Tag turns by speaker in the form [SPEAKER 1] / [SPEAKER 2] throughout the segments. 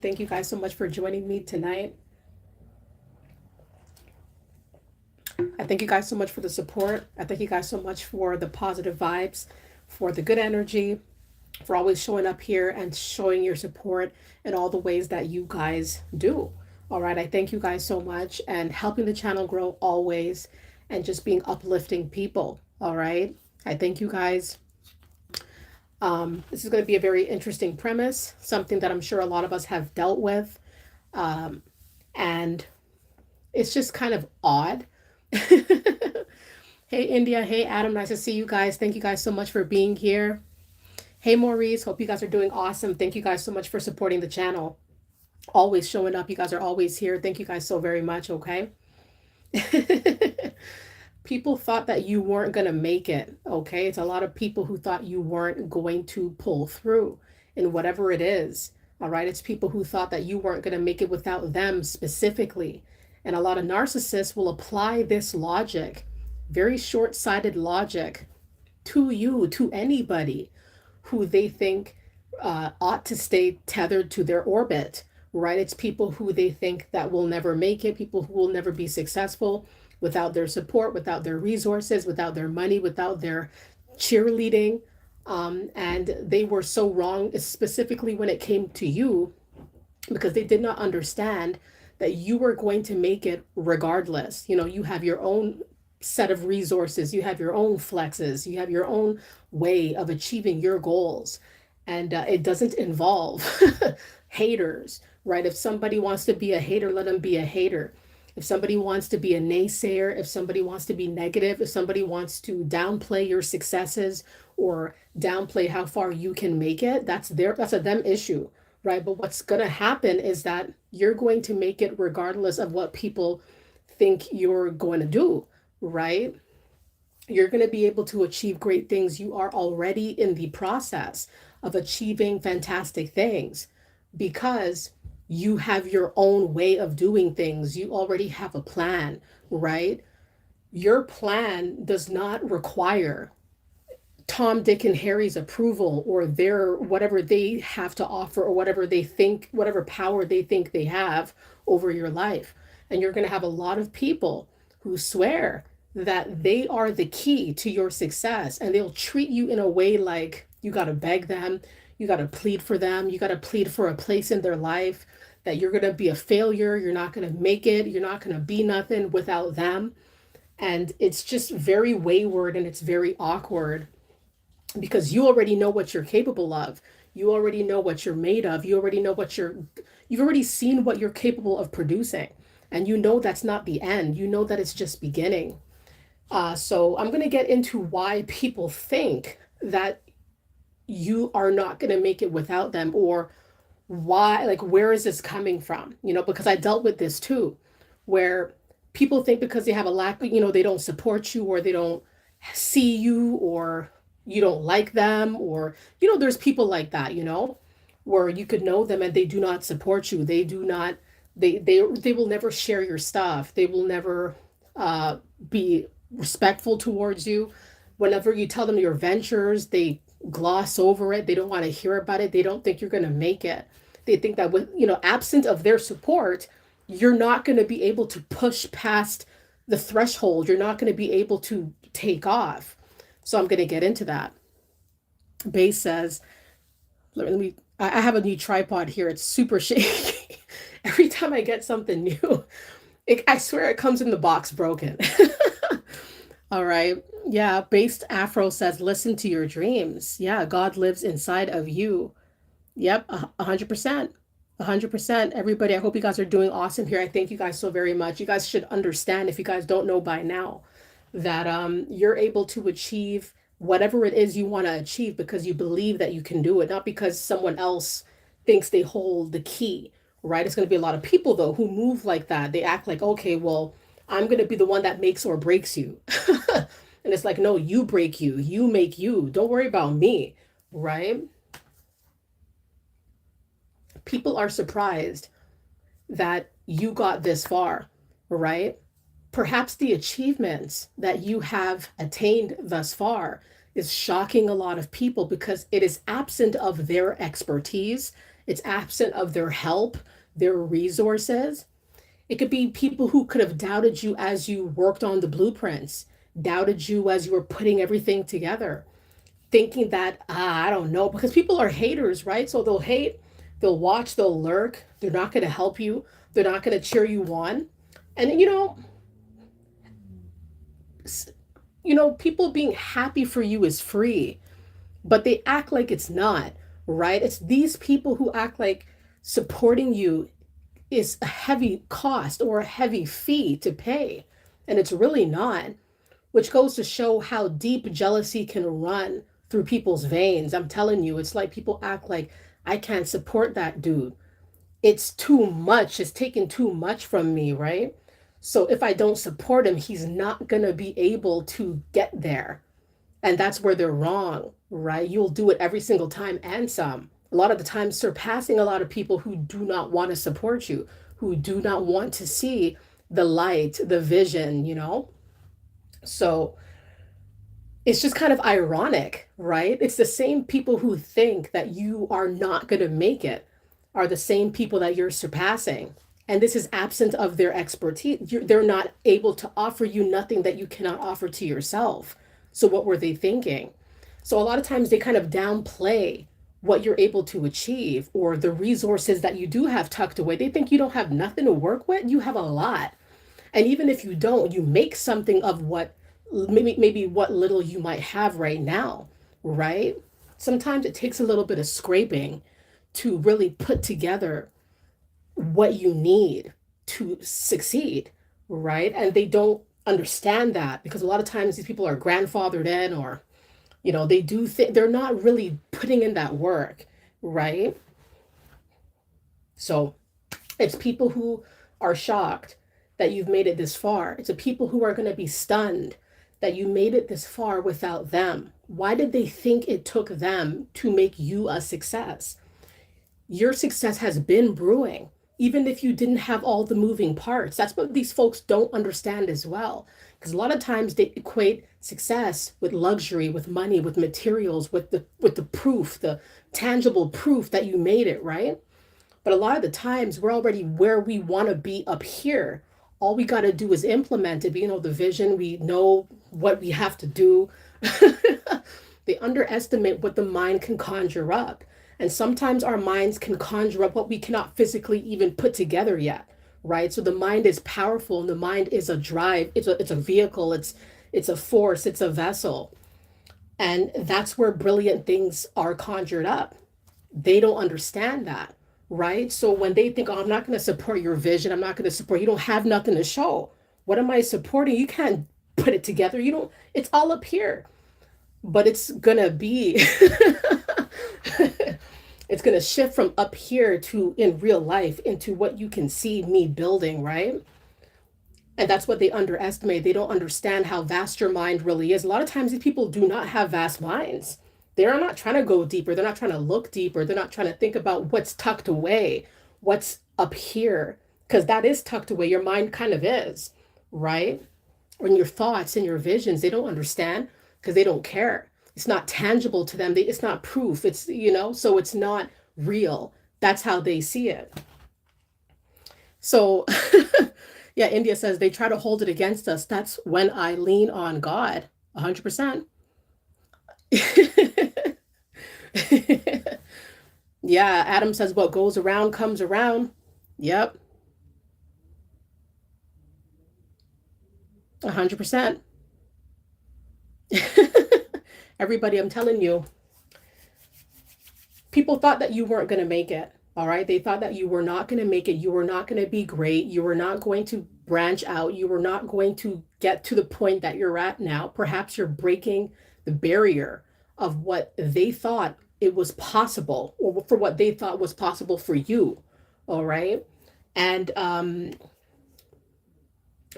[SPEAKER 1] Thank you guys so much for joining me tonight. I thank you guys so much for the support. I thank you guys so much for the positive vibes, for the good energy, for always showing up here and showing your support in all the ways that you guys do. All right. I thank you guys so much and helping the channel grow always and just being uplifting people. All right. I thank you guys. This is going to be a very interesting premise, something that I'm sure a lot of us have dealt with. And it's just kind of odd. Hey, India. Hey, Adam. Nice to see you guys. Thank you guys so much for being here. Hey, Maurice. Hope you guys are doing awesome. Thank you guys so much for supporting the channel. Always showing up. You guys are always here. Thank you guys so very much. Okay. People thought that you weren't going to make it. Okay. It's a lot of people who thought you weren't going to pull through in whatever it is. All right. It's people who thought that you weren't going to make it without them specifically. And a lot of narcissists will apply this logic, very short sighted logic, to you, to anybody who they think ought to stay tethered to their orbit, right? It's people who they think that will never make it, people who will never be successful without their support, without their resources, without their money, without their cheerleading. And they were so wrong, specifically when it came to you, because they did not understand that you were going to make it regardless. You know, you have your own set of resources, you have your own flexes, you have your own way of achieving your goals. And it doesn't involve haters, right? If somebody wants to be a hater, let them be a hater. If somebody wants to be a naysayer, if somebody wants to be negative, if somebody wants to downplay your successes or downplay how far you can make it, that's a them issue, right? But what's going to happen is that you're going to make it regardless of what people think you're going to do, right? You're going to be able to achieve great things. You are already in the process of achieving fantastic things because you have your own way of doing things. You already have a plan, right? Your plan does not require Tom, Dick, and Harry's approval or their whatever they have to offer or whatever they think, whatever power they think they have over your life. And you're going to have a lot of people who swear that they are the key to your success and they'll treat you in a way like you got to beg them, you got to plead for them, you got to plead for a place in their life, that you're going to be a failure, you're not going to make it, you're not going to be nothing without them. And it's just very wayward and it's very awkward because you already know what you're capable of. You already know what you're made of. You already know you've already seen what you're capable of producing. And you know that's not the end. You know that it's just beginning. So I'm going to get into why people think that you are not going to make it without them, or why, like, where is this coming from? You know, because I dealt with this too, where people think because they have a lack, they don't support you or they don't see you or you don't like them, or there's people like that, where you could know them and they do not support you. They do not, they will never share your stuff. They will never be respectful towards you. Whenever you tell them your ventures, they gloss over it. They don't want to hear about it. They don't think you're going to make it. They think that with, absent of their support, you're not going to be able to push past the threshold. You're not going to be able to take off. So I'm going to get into that. Base says, I have a new tripod here. It's super shaky. Every time I get something new, I swear it comes in the box broken. All right. Yeah. Based Afro says, listen to your dreams. Yeah. God lives inside of you. Yep. 100%. 100%. Everybody, I hope you guys are doing awesome here. I thank you guys so very much. You guys should understand, if you guys don't know by now, that you're able to achieve whatever it is you want to achieve because you believe that you can do it, not because someone else thinks they hold the key, right? It's going to be a lot of people, though, who move like that. They act like, okay, well, I'm going to be the one that makes or breaks you. And it's like, no, you break you. You make you. Don't worry about me, right? People are surprised that you got this far, right? Perhaps the achievements that you have attained thus far is shocking a lot of people because it is absent of their expertise It's absent of their help, their resources. It could be people who could have doubted you as you worked on the blueprints, doubted you as you were putting everything together, thinking that, I don't know, because people are haters, right? So they'll hate, they'll watch, they'll lurk, they're not going to help you, they're not going to cheer you on. And, people being happy for you is free, but they act like it's not, right? It's these people who act like supporting you is a heavy cost or a heavy fee to pay. And it's really not, which goes to show how deep jealousy can run through people's veins. I'm telling you, it's like people act like I can't support that dude. It's too much. It's taking too much from me, right? So if I don't support him, he's not going to be able to get there. And that's where they're wrong, right? You'll do it every single time and some. A lot of the time, surpassing a lot of people who do not want to support you, who do not want to see the light, the vision. So it's just kind of ironic, right? It's the same people who think that you are not going to make it are the same people that you're surpassing. And this is absent of their expertise. They're not able to offer you nothing that you cannot offer to yourself. So, what were they thinking? So, a lot of times they kind of downplay what you're able to achieve or the resources that you do have tucked away. They think you don't have nothing to work with. You have a lot. And even if you don't, you make something of what maybe what little you might have right now, right? Sometimes it takes a little bit of scraping to really put together what you need to succeed, right? And they don't understand that because a lot of times these people are grandfathered in or, they do think they're not really putting in that work, right? So it's people who are shocked that you've made it this far. It's the people who are going to be stunned that you made it this far without them. Why did they think it took them to make you a success? Your success has been brewing, even if you didn't have all the moving parts. That's what these folks don't understand as well. Because a lot of times they equate success with luxury, with money, with materials, with the proof, the tangible proof that you made it, right? But a lot of the times we're already where we want to be up here. All we got to do is implement it. The vision, we know what we have to do. They underestimate what the mind can conjure up. And sometimes our minds can conjure up what we cannot physically even put together yet, right? So the mind is powerful and the mind is a drive. It's a vehicle. It's a force. It's a vessel. And that's where brilliant things are conjured up. They don't understand that, right? So when they think, oh, I'm not going to support your vision, I'm not going to support, you don't have nothing to show. What am I supporting? You can't put it together. You don't, it's all up here, but it's going to be, it's going to shift from up here to in real life into what you can see me building, right? And that's what they underestimate. They don't understand how vast your mind really is. A lot of times these people do not have vast minds. They're not trying to go deeper. They're not trying to look deeper. They're not trying to think about what's tucked away, what's up here, because that is tucked away. Your mind kind of is, right? And your thoughts and your visions, they don't understand because they don't care. It's not tangible to them. It's not proof. So it's not real. That's how they see it. So, yeah, India says they try to hold it against us. That's when I lean on God, 100%. Yeah, Adam says what goes around comes around. Yep, 100%. Everybody, I'm telling you, people thought that you weren't going to make it. All right. They thought that you were not going to make it. You were not going to be great. You were not going to branch out. You were not going to get to the point that you're at now. Perhaps you're breaking the barrier of what they thought it was possible or for what they thought was possible for you. All right. And a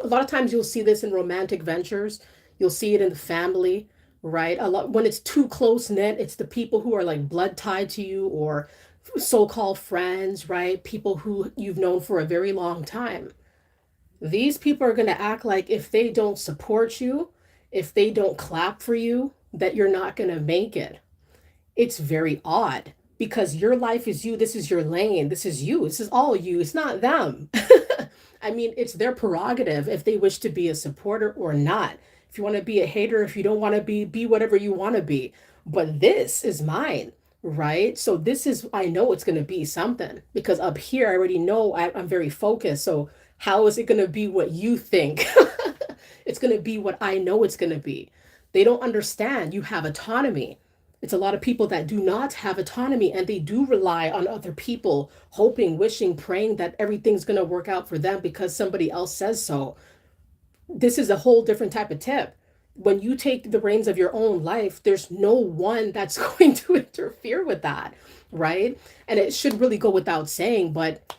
[SPEAKER 1] lot of times you'll see this in romantic ventures. You'll see it in the family, right? A lot when it's too close knit, it's the people who are like blood tied to you or so-called friends, right? People who you've known for a very long time. These people are going to act like if they don't support you, if they don't clap for you, that you're not going to make it. It's very odd, because your life is you. This is your lane. This is you. This is all you. It's not them. I mean, it's their prerogative if they wish to be a supporter or not. If you want to be a hater, if you don't want to be whatever you want to be. But this is mine, right? So this is, I know it's going to be something because up here, I already know I'm very focused. So how is it going to be what you think? It's going to be what I know it's going to be. They don't understand you have autonomy. It's a lot of people that do not have autonomy and they do rely on other people, hoping, wishing, praying that everything's going to work out for them because somebody else says so. This is a whole different type of tip. When you take the reins of your own life, there's no one that's going to interfere with that, right? And it should really go without saying, but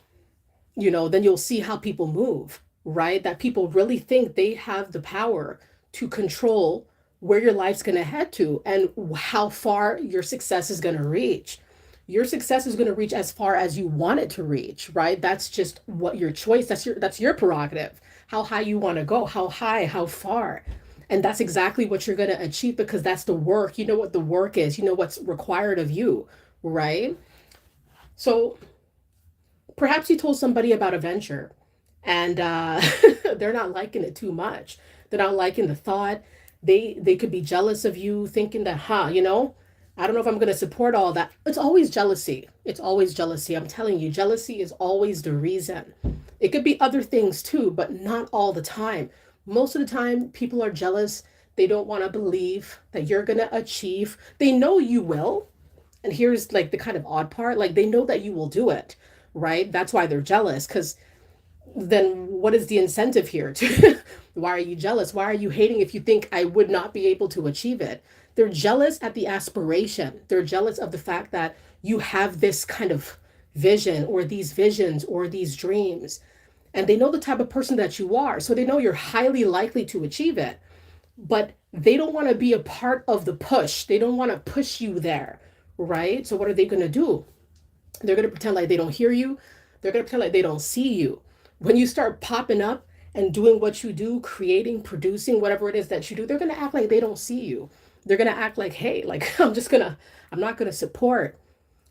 [SPEAKER 1] then you'll see how people move, right? That people really think they have the power to control where your life's going to head to and how far your success is going to reach. Your success is going to reach as far as you want it to reach, right? That's just what your choice, that's your prerogative. How high you want to go, how high, how far. And that's exactly what you're going to achieve because that's the work. You know what the work is, you know what's required of you, right? So perhaps you told somebody about a venture and they're not liking it too much. They're not liking the thought. They could be jealous of you, thinking that, I don't know if I'm going to support all that. It's always jealousy. It's always jealousy. I'm telling you, jealousy is always the reason. It could be other things too, but not all the time. Most of the time, people are jealous. They don't want to believe that you're going to achieve. They know you will. And here's like the kind of odd part, like they know that you will do it, right? That's why they're jealous. Because then what is the incentive here? Why are you jealous? Why are you hating if you think I would not be able to achieve it? They're jealous at the aspiration. They're jealous of the fact that you have this kind of vision or these visions or these dreams. And they know the type of person that you are. So they know you're highly likely to achieve it. But they don't want to be a part of the push. They don't want to push you there, right? So what are they going to do? They're going to pretend like they don't hear you. They're going to pretend like they don't see you. When you start popping up and doing what you do, creating, producing, whatever it is that you do, they're going to act like they don't see you. They're going to act like, hey, like I'm not going to support.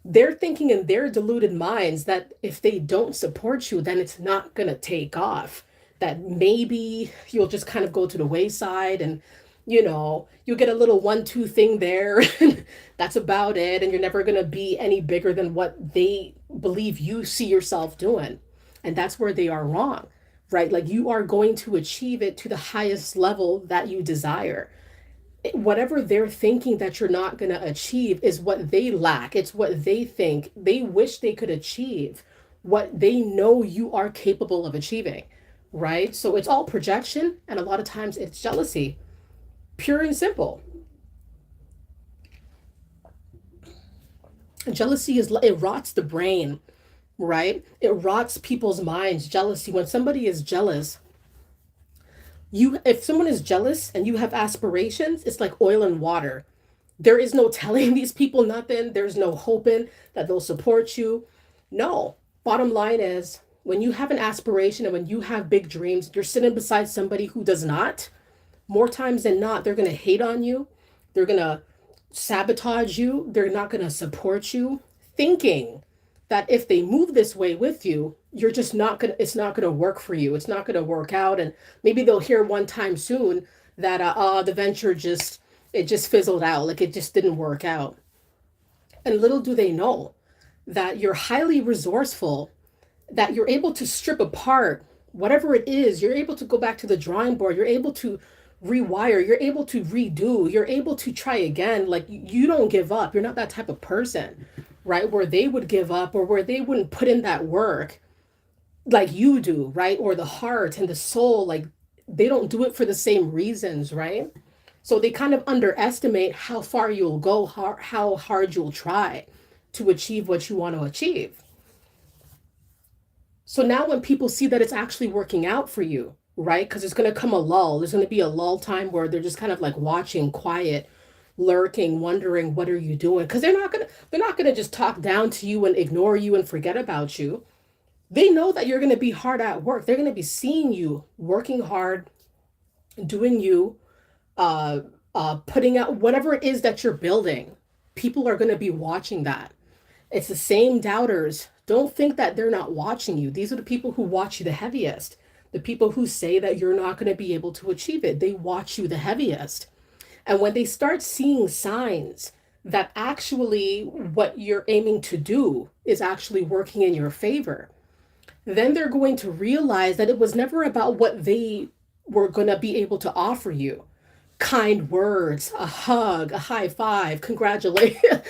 [SPEAKER 1] They're thinking in their deluded minds that if they don't support you, then it's not going to take off. That maybe you'll just kind of go to the wayside and, you'll get a little 1-2 thing there. And that's about it. And you're never going to be any bigger than what they believe you see yourself doing. And that's where they are wrong, right? Like you are going to achieve it to the highest level that you desire. Whatever they're thinking that you're not going to achieve is what they lack. It's what they think they wish they could achieve, what they know you are capable of achieving, right? So it's all projection. And a lot of times it's jealousy, pure and simple. Jealousy it rots the brain, right? It rots people's minds. Jealousy. When somebody is jealous, if someone is jealous and you have aspirations, it's like oil and water. There is no telling these people nothing. There's no hoping that they'll support you. No. Bottom line is when you have an aspiration and when you have big dreams, you're sitting beside somebody who does not. More times than not, they're going to hate on you. They're going to sabotage you. They're not going to support you, thinking that if they move this way with you, you're just not going to, it's not going to work for you. It's not going to work out. And maybe they'll hear one time soon that, the venture it just fizzled out. Like it just didn't work out. And little do they know that you're highly resourceful, that you're able to strip apart whatever it is. You're able to go back to the drawing board. You're able to rewire. You're able to redo. You're able to try again. Like you don't give up. You're not that type of person, right? Where they would give up or where they wouldn't put in that work like you do, right? Or the heart and the soul, like they don't do it for the same reasons, right? So they kind of underestimate how far you'll go, how hard you'll try to achieve what you want to achieve. So now when people see that it's actually working out for you, right? Because there's going to come a lull. There's going to be a lull time where they're just kind of like watching, quiet, lurking, wondering, what are you doing? Because they're not gonna just talk down to you and ignore you and forget about you. They know that you're going to be hard at work. They're going to be seeing you working hard, doing you, putting out whatever it is that you're building. People are going to be watching that. It's the same doubters. Don't think that they're not watching you. These are the people who watch you the heaviest. The people who say that you're not going to be able to achieve it, they watch you the heaviest. And when they start seeing signs that actually what you're aiming to do is actually working in your favor, then they're going to realize that it was never about what they were going to be able to offer you. Kind words, a hug, a high five, congratulations.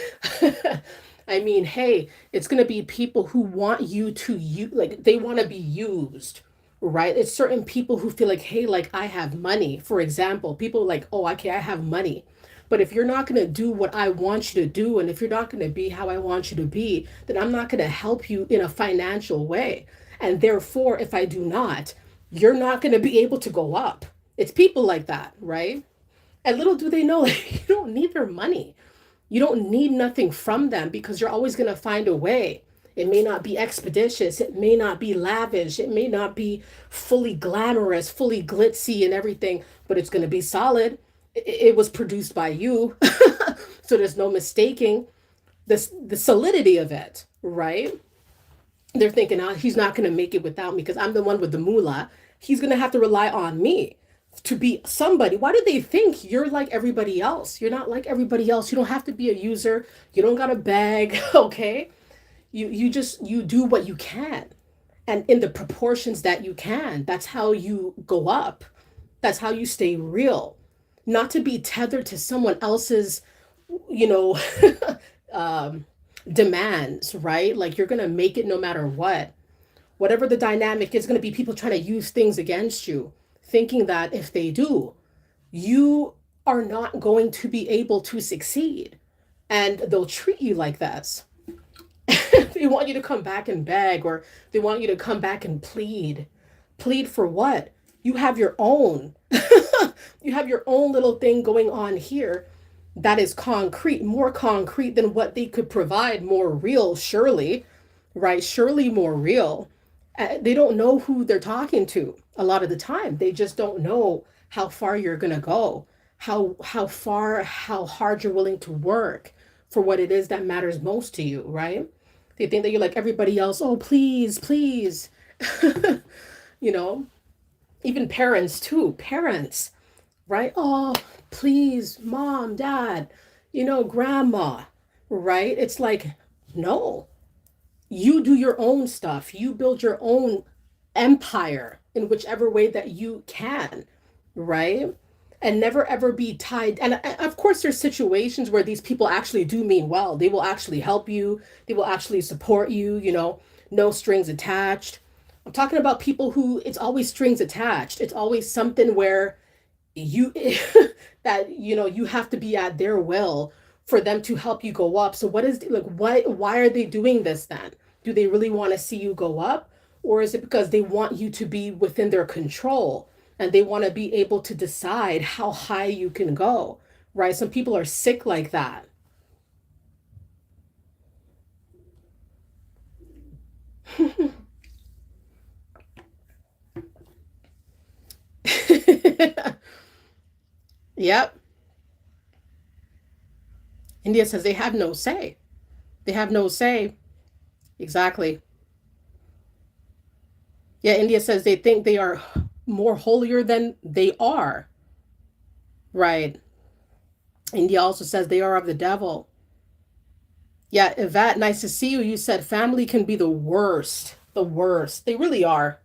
[SPEAKER 1] I mean, hey, it's going to be people who want you to use, like they want to be used, right? It's certain people who feel like, hey, like I have money. For example, people like, oh, okay, I have money. But if you're not going to do what I want you to do, and if you're not going to be how I want you to be, then I'm not going to help you in a financial way. And therefore, if I do not, you're not going to be able to go up. It's people like that, right? And little do they know, like, you don't need their money. You don't need nothing from them because you're always going to find a way. It may not be expeditious. It may not be lavish. It may not be fully glamorous, fully glitzy and everything, but it's going to be solid. It was produced by you. So there's no mistaking the solidity of it, right? They're thinking, oh, he's not going to make it without me because I'm the one with the moolah. He's going to have to rely on me to be somebody. Why do they think you're like everybody else? You're not like everybody else. You don't have to be a user. You don't got to beg, okay? You do what you can. And in the proportions that you can, that's how you go up. That's how you stay real. Not to be tethered to someone else's, you know, um, demands, right? Like you're going to make it no matter what. Whatever the dynamic is going to be, people trying to use things against you, thinking that if they do, you are not going to be able to succeed. And they'll treat you like this. They want you to come back and beg, or they want you to come back and plead. Plead for what? You have your own. You have your own little thing going on here that is concrete, more concrete than what they could provide, more real, surely, right? Surely more real. They don't know who they're talking to a lot of the time. They just don't know how far you're going to go, how far, how hard you're willing to work for what it is that matters most to you, right? They think that you're like everybody else. Oh, please, please. You know, even parents too. Parents, right? Oh, please, mom, dad, grandma, right? It's like, no, you do your own stuff. You build your own empire in whichever way that you can, right? And never ever be tied. And of course, there's situations where these people actually do mean well. They will actually help you, they will actually support you, no strings attached. I'm talking about people who it's always strings attached. It's always something where you that you have to be at their will for them to help you go up. So what is like why are they doing this then? Do they really want to see you go up, or is it because they want you to be within their control and they want to be able to decide how high you can go, right? Some people are sick like that. Yep. India says they have no say. They have no say. Exactly. Yeah, India says they think they are more holier than they are. Right. India also says they are of the devil. Yeah, Yvette, nice to see you. You said family can be the worst. The worst. They really are.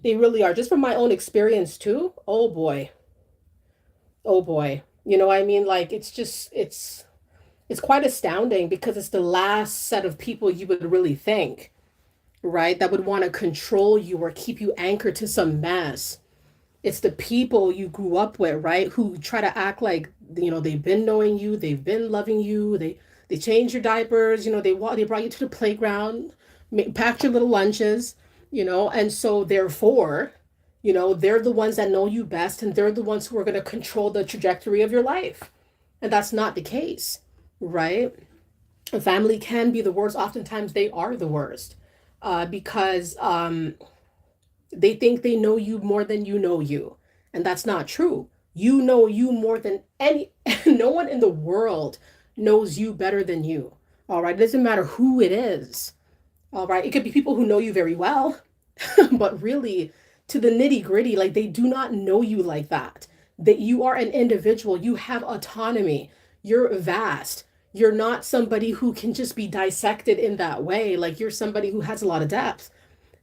[SPEAKER 1] They really are. Just from my own experience too. Oh boy. Oh boy. I mean, like it's quite astounding because it's the last set of people you would really think, right? That would want to control you or keep you anchored to some mess. It's the people you grew up with, right? Who try to act like, they've been knowing you, they've been loving you, they change your diapers, they brought you to the playground, packed your little lunches, and so therefore, they're the ones that know you best and they're the ones who are going to control the trajectory of your life. And that's not the case, right? A family can be the worst. Oftentimes they are the worst because they think they know you more than you know you. And that's not true. You know you more than no one in the world knows you better than you. All right. It doesn't matter who it is. All right. It could be people who know you very well, but really to the nitty gritty, like they do not know you like that. That you are an individual, you have autonomy, you're vast. You're not somebody who can just be dissected in that way. Like you're somebody who has a lot of depth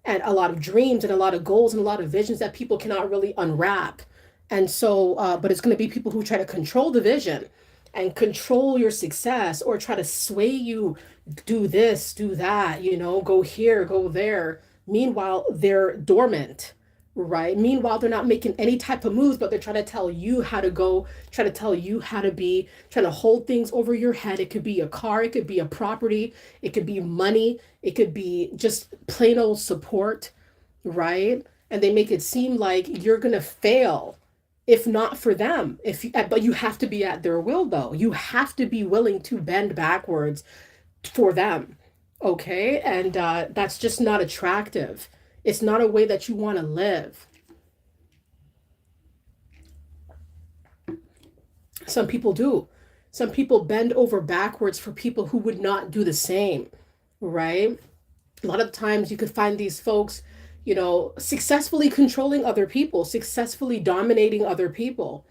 [SPEAKER 1] and a lot of dreams and a lot of goals and a lot of visions that people cannot really unwrap. And so, but it's going to be people who try to control the vision and control your success or try to sway you, do this, do that, go here, go there. Meanwhile, they're dormant, right? Meanwhile, they're not making any type of moves, but they're trying to tell you how to go, trying to tell you how to be, trying to hold things over your head. It could be a car, it could be a property, it could be money, it could be just plain old support, right? And they make it seem like you're going to fail if not for them. But you have to be at their will though. You have to be willing to bend backwards for them. Okay? And that's just not attractive. It's not a way that you want to live. Some people do. Some people bend over backwards for people who would not do the same, right? A lot of times you could find these folks, successfully controlling other people, successfully dominating other people.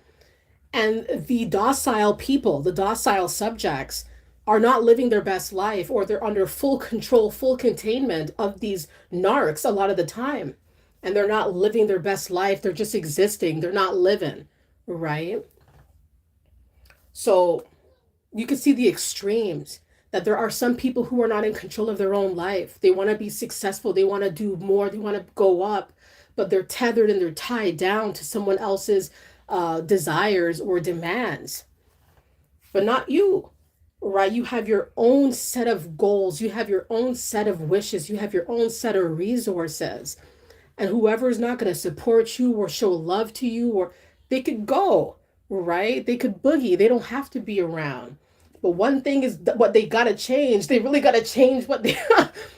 [SPEAKER 1] And the docile people, the docile subjects, are not living their best life, or they're under full control, full containment of these narcs a lot of the time. And they're not living their best life. They're just existing. They're not living, right? So you can see the extremes, that there are some people who are not in control of their own life. They want to be successful, they want to do more, they want to go up, but they're tethered and they're tied down to someone else's desires or demands. But not you, right? You have your own set of goals, you have your own set of wishes, you have your own set of resources. And whoever is not going to support you or show love to you, or they could go, right? They could boogie. They don't have to be around. But one thing is what they got to change. They really got to change what they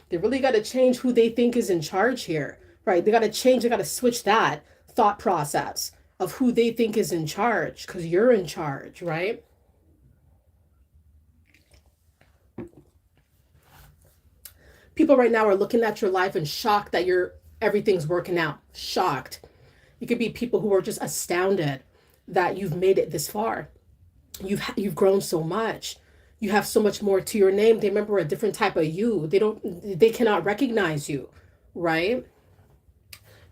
[SPEAKER 1] they really got to change who they think is in charge here, right? They got to change, they got to switch that thought process of who they think is in charge, because you're in charge, right? People right now are looking at your life and shocked that everything's working out. Shocked. It could be people who are just astounded that you've made it this far. You've grown so much. You have so much more to your name. They remember a different type of you. They cannot recognize you, right?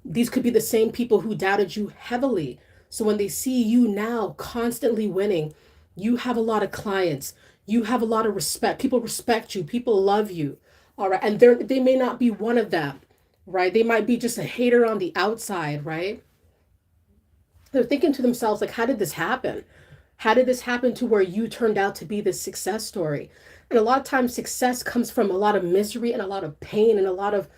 [SPEAKER 1] These could be the same people who doubted you heavily. So when they see you now constantly winning, you have a lot of clients, you have a lot of respect. People respect you, people love you. All right. And they may not be one of them, right? They might be just a hater on the outside, right? They're thinking to themselves, like, how did this happen? How did this happen to where you turned out to be this success story? And a lot of times success comes from a lot of misery and a lot of pain and a lot of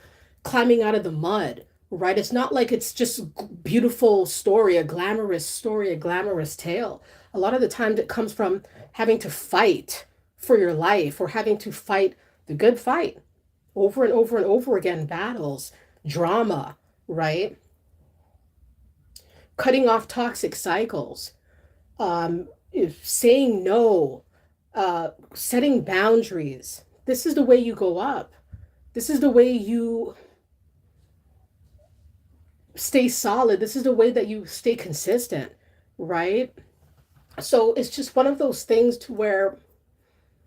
[SPEAKER 1] climbing out of the mud, right? It's not like it's just beautiful story, a glamorous story, a glamorous tale. A lot of the times it comes from having to fight for your life, or having to fight the good fight over and over and over again, battles, drama, right? Cutting off toxic cycles, saying no, setting boundaries. This is the way you go up. This is the way you stay solid. This is the way that you stay consistent, right? So it's just one of those things to where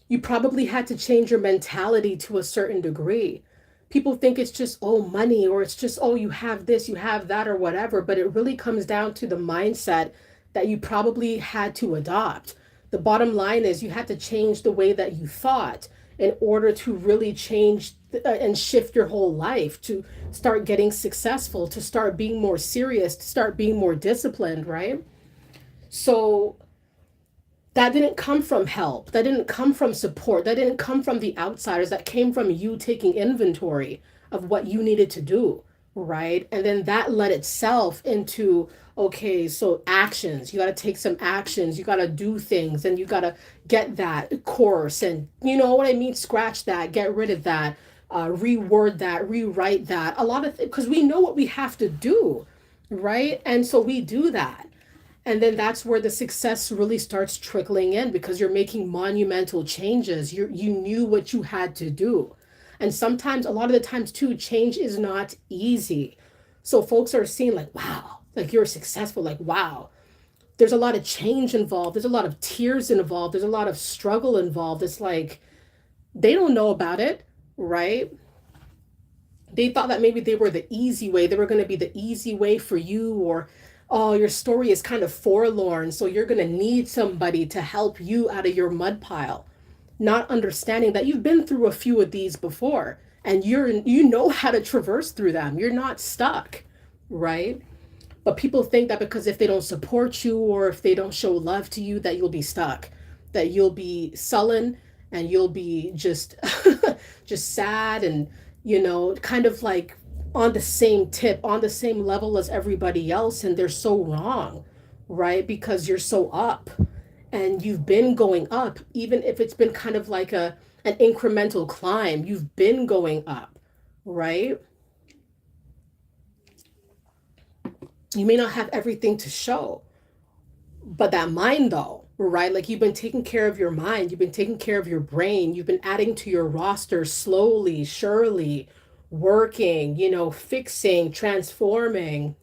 [SPEAKER 1] you probably had to change your mentality to a certain degree. People think it's just, oh, money, or it's just, oh, you have this, you have that, or whatever. But it really comes down to the mindset that you probably had to adopt. The bottom line is you had to change the way that you thought in order to really change and shift your whole life, to start getting successful, to start being more serious, to start being more disciplined, right? So that didn't come from help. That didn't come from support. That didn't come from the outsiders. That came from you taking inventory of what you needed to do, right? And then that led itself into, okay, so actions. You got to take some actions. You got to do things, and you got to get that course. And you know what I mean? Scratch that, get rid of that, reword that, rewrite that. A lot of things, because we know what we have to do, right? And so we do that. And then that's where the success really starts trickling in because you're making monumental changes. You knew what you had to do. And sometimes, a lot of the times too, change is not easy. So folks are seeing like, wow, like you're successful, like, wow. There's a lot of change involved. There's a lot of tears involved. There's a lot of struggle involved. It's like they don't know about it, right? They thought that maybe they were the easy way. They were going to be the easy way for you, or, oh, your story is kind of forlorn. So you're going to need somebody to help you out of your mud pile, not understanding that you've been through a few of these before and you know how to traverse through them. You're not stuck, right? But people think that because if they don't support you or if they don't show love to you, that you'll be stuck, that you'll be sullen and you'll be just just sad and kind of like on the same tip, on the same level as everybody else, and they're so wrong, right? Because you're so up and you've been going up, even if it's been kind of like a an incremental climb, you've been going up, right? You may not have everything to show, but that mind though, right? Like you've been taking care of your mind, you've been taking care of your brain, you've been adding to your roster slowly, surely, working, fixing, transforming.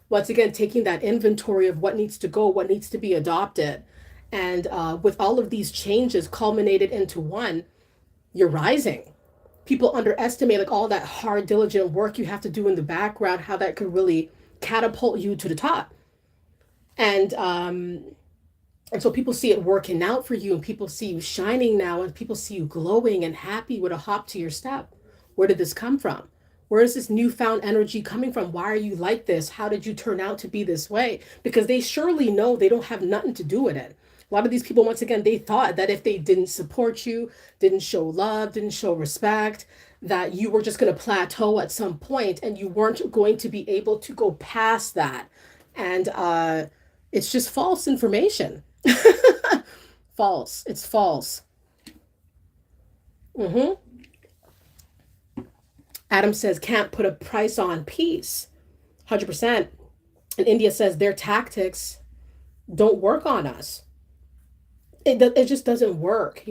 [SPEAKER 1] Once again, taking that inventory of what needs to go, what needs to be adopted. And with all of these changes culminated into one, you're rising. People underestimate like all that hard, diligent work you have to do in the background, how that could really catapult you to the top. And and so people see it working out for you, and people see you shining now, and people see you glowing and happy with a hop to your step. Where did this come from? Where is this newfound energy coming from? Why are you like this? How did you turn out to be this way? Because they surely know they don't have nothing to do with it. A lot of these people, once again, they thought that if they didn't support you, didn't show love, didn't show respect, that you were just going to plateau at some point and you weren't going to be able to go past that. And it's just false information. False. It's false. Hmm. Adam says, can't put a price on peace. 100%. And India says their tactics don't work on us. It just doesn't work.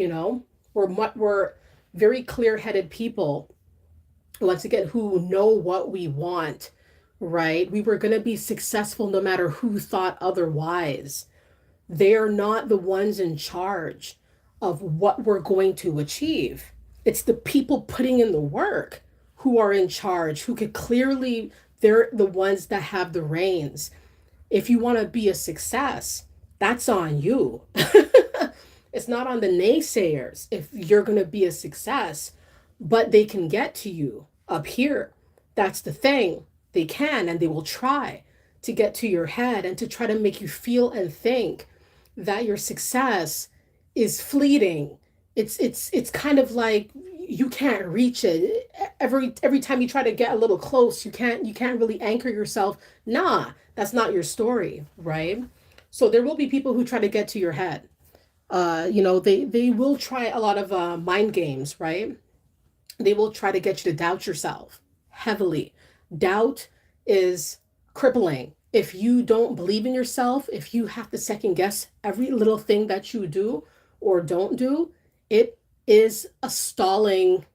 [SPEAKER 1] We're very clear-headed people, once again, who know what we want, right? We were going to be successful no matter who thought otherwise. They're not the ones in charge of what we're going to achieve. It's the people putting in the work who are in charge, who could clearly, they're the ones that have the reins. If you want to be a success, that's on you. It's not on the naysayers if you're going to be a success, but they can get to you up here. That's the thing. They can, and they will try to get to your head and to try to make you feel and think that your success is fleeting. It's kind of like you can't reach it. Every time you try to get a little close, you can't really anchor yourself. Nah, that's not your story, right? So there will be people who try to get to your head. They will try a lot of mind games, right? They will try to get you to doubt yourself heavily. Doubt is crippling. If you don't believe in yourself, if you have to second guess every little thing that you do or don't do, it is a stalling,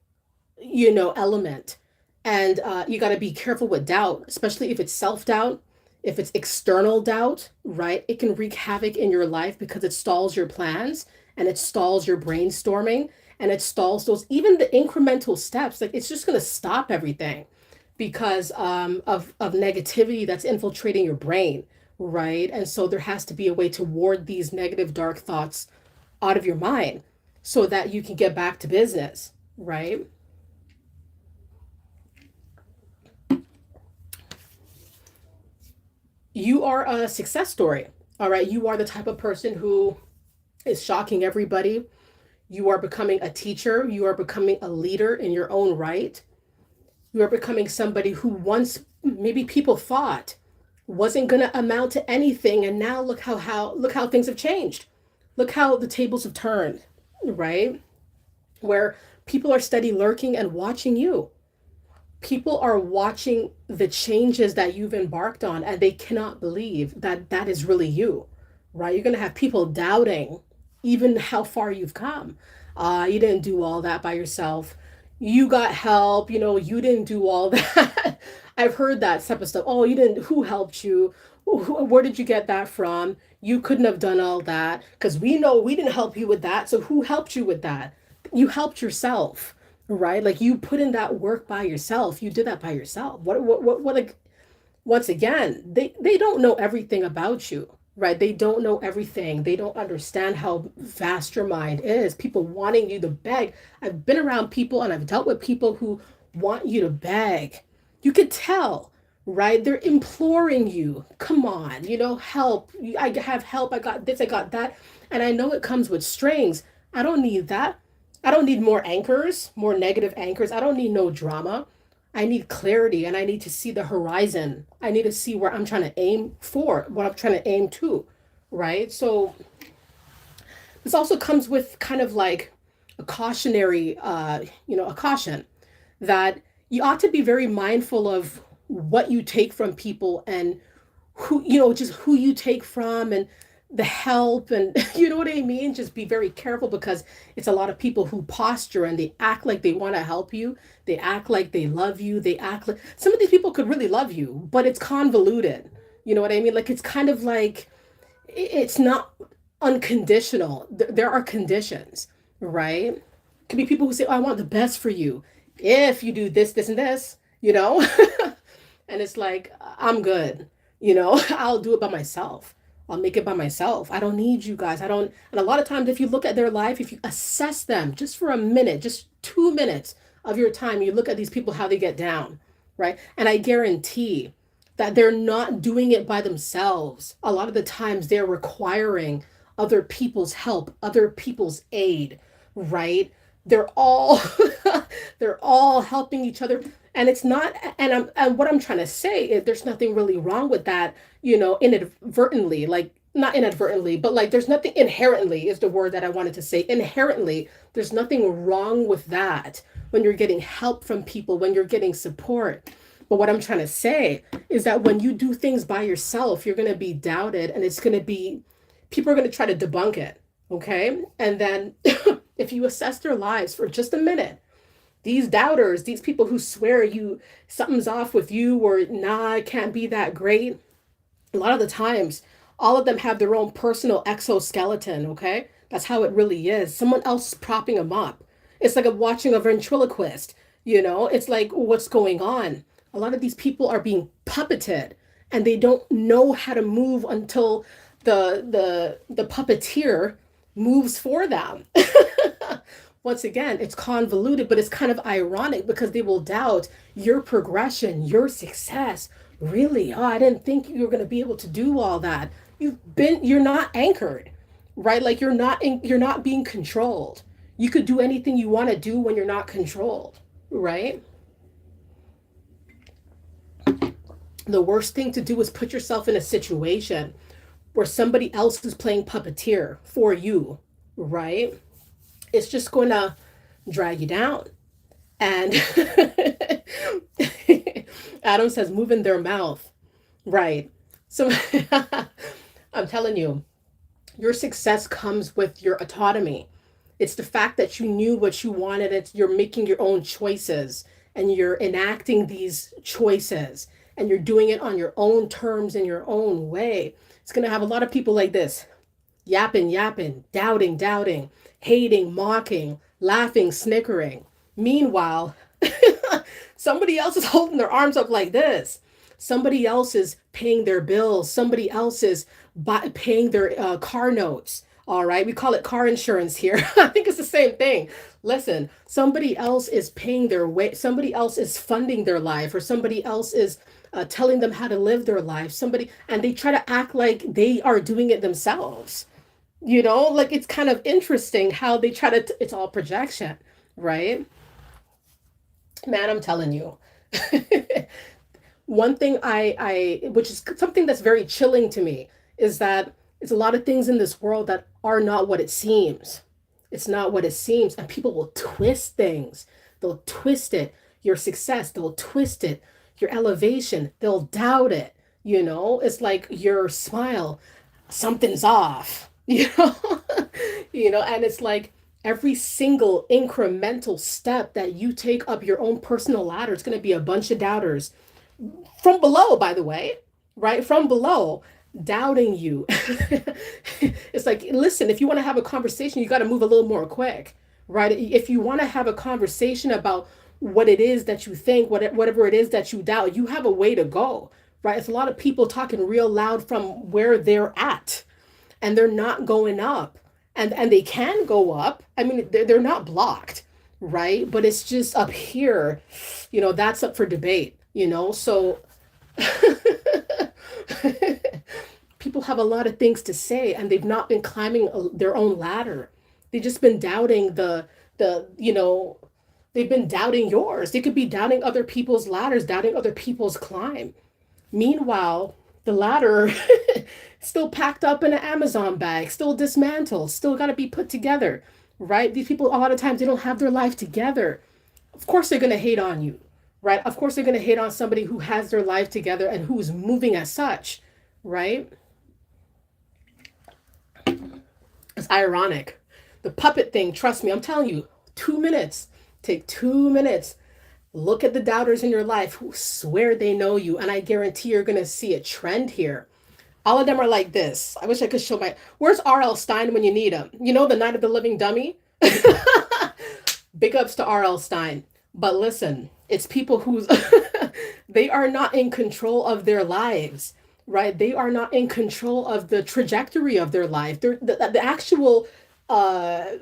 [SPEAKER 1] element. And you got to be careful with doubt, especially if it's self doubt, if it's external doubt, right? It can wreak havoc in your life because it stalls your plans and it stalls your brainstorming and it stalls those, even the incremental steps. Like it's just going to stop everything because of negativity that's infiltrating your brain, right? And so there has to be a way to ward these negative, dark thoughts out of your mind so that you can get back to business, right? You are a success story. All right. You are the type of person who is shocking everybody. You are becoming a teacher. You are becoming a leader in your own right. You are becoming somebody who once maybe people thought wasn't going to amount to anything. And now look how things have changed. Look how the tables have turned, right? Where people are steady lurking and watching you. People are watching the changes that you've embarked on and they cannot believe that that is really you, right? You're going to have people doubting even how far you've come. You didn't do all that by yourself. You got help, you didn't do all that. I've heard that type of stuff. Oh, you didn't, who helped you? Where did you get that from? You couldn't have done all that because we know we didn't help you with that. So who helped you with that? You helped yourself, right? Like you put in that work by yourself. You did that by yourself. Like, once again, they don't know everything about you, right? They don't know everything. They don't understand how vast your mind is. People wanting you to beg. I've been around people and I've dealt with people who want you to beg. You could tell, right? They're imploring you. Come on, help. I have help. I got this, I got that. And I know it comes with strings. I don't need that. I don't need more anchors, more negative anchors. I don't need no drama. I need clarity and I need to see the horizon. I need to see where I'm trying to aim for, what I'm trying to aim to, right? So this also comes with kind of like a cautionary, a caution that you ought to be very mindful of what you take from people and who, just who you take from and the help and you know what I mean? Just be very careful because it's a lot of people who posture and they act like they want to help you. They act like they love you. They act like some of these people could really love you, but it's convoluted. You know what I mean? Like it's kind of like it's not unconditional. There are conditions, right? Could be people who say, oh, I want the best for you. If you do this, this, and this, and it's like, I'm good, I'll do it by myself. I'll make it by myself. I don't need you guys. I don't. And a lot of times, if you look at their life, if you assess them just for a minute, just 2 minutes of your time, you look at these people, how they get down, right? And I guarantee that they're not doing it by themselves. A lot of the times they're requiring other people's help, other people's aid, right? They're all they're all helping each other. And it's not, and what I'm trying to say is there's nothing really wrong with that, inadvertently, like not inadvertently, but like there's nothing inherently is the word that I wanted to say. Inherently, there's nothing wrong with that when you're getting help from people, when you're getting support. But what I'm trying to say is that when you do things by yourself, you're going to be doubted and it's going to be, people are going to try to debunk it. Okay. And then if you assess their lives for just a minute, these doubters, these people who swear something's off with you or nah, it can't be that great. A lot of the times, all of them have their own personal exoskeleton. Okay. That's how it really is. Someone else is propping them up. It's like watching a ventriloquist, it's like, what's going on? A lot of these people are being puppeted and they don't know how to move until the puppeteer moves for them. Once again, it's convoluted, but it's kind of ironic because they will doubt your progression, your success. Really? Oh, I didn't think you were going to be able to do all that. You're not anchored, right? Like you're not being controlled. You could do anything you want to do when you're not controlled, right? The worst thing to do is put yourself in a situation where somebody else is playing puppeteer for you, right? It's just going to drag you down. And Adam says, move in their mouth. Right. So I'm telling you, your success comes with your autonomy. It's the fact that you knew what you wanted. You're making your own choices and you're enacting these choices and you're doing it on your own terms in your own way. It's going to have a lot of people like this, yapping, doubting, hating, mocking, laughing, snickering. Meanwhile, somebody else is holding their arms up like this. Somebody else is paying their bills. Somebody else is paying their car notes. All right. We call it car insurance here. I think it's the same thing. Listen, somebody else is paying their way. Somebody else is funding their life, or somebody else is telling them how to live their life. And they try to act like they are doing it themselves. Like it's kind of interesting how they try to, it's all projection, right? Man, I'm telling you. One thing which is something that's very chilling to me, is that it's a lot of things in this world that are not what it seems. It's not what it seems. And people will twist things. They'll twist it. your success, they'll twist it. Your elevation, they'll doubt it. It's like your smile, something's off, and it's like every single incremental step that you take up your own personal ladder, it's going to be a bunch of doubters from below, by the way, right? From below, doubting you. It's like, listen, if you want to have a conversation, you got to move a little more quick, right? If you want to have a conversation about what it is that you think, whatever it is that you doubt, you have a way to go, right? It's a lot of people talking real loud from where they're at, and they're not going up, and they can go up. I mean, they're not blocked, right? But it's just up here, that's up for debate, so people have a lot of things to say, and they've not been climbing their own ladder. They've just been doubting they've been doubting yours. They could be doubting other people's ladders, doubting other people's climb. Meanwhile, the ladder still packed up in an Amazon bag, still dismantled, still got to be put together, right? These people, a lot of times, they don't have their life together. Of course, they're going to hate on you, right? Of course, they're going to hate on somebody who has their life together and who's moving as such, right? It's ironic. The puppet thing, trust me, I'm telling you, 2 minutes. Take 2 minutes. Look at the doubters in your life who swear they know you, and I guarantee you're going to see a trend here. All of them are like this. I wish I could show Where's R.L. Stein when you need him? The Night of the Living Dummy? Big ups to R.L. Stein. But listen, it's people who's they are not in control of their lives, right? They are not in control of the trajectory of their life. The actual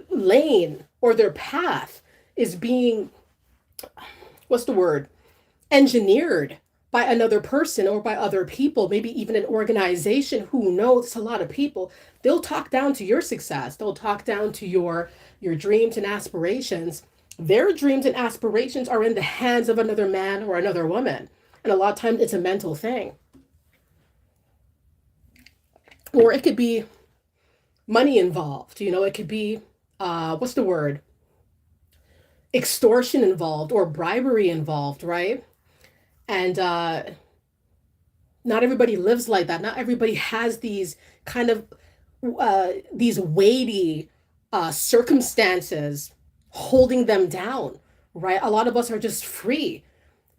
[SPEAKER 1] lane or their path is being, what's the word, engineered by another person or by other people, maybe even an organization who knows a lot of people. They'll talk down to your success. They'll talk down to your dreams and aspirations. Their dreams and aspirations are in the hands of another man or another woman. And a lot of times it's a mental thing. Or it could be money involved. It could be, what's the word? Extortion involved or bribery involved, right? And not everybody lives like that. Not everybody has these kind of these weighty circumstances holding them down, right? A lot of us are just free,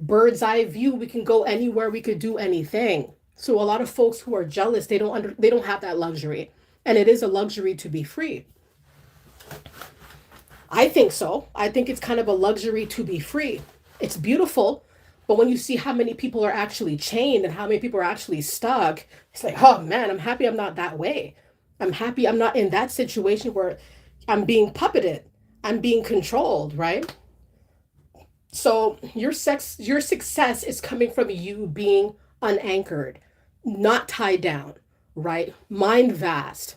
[SPEAKER 1] bird's eye view. We can go anywhere. We could do anything. So a lot of folks who are jealous, they don't have that luxury, and it is a luxury to be free. I think so. I think it's kind of a luxury to be free. It's beautiful. But when you see how many people are actually chained and how many people are actually stuck, it's like, oh man, I'm happy I'm not that way. I'm happy I'm not in that situation where I'm being puppeted. I'm being controlled, right? So your success is coming from you being unanchored, not tied down, right? Mind vast.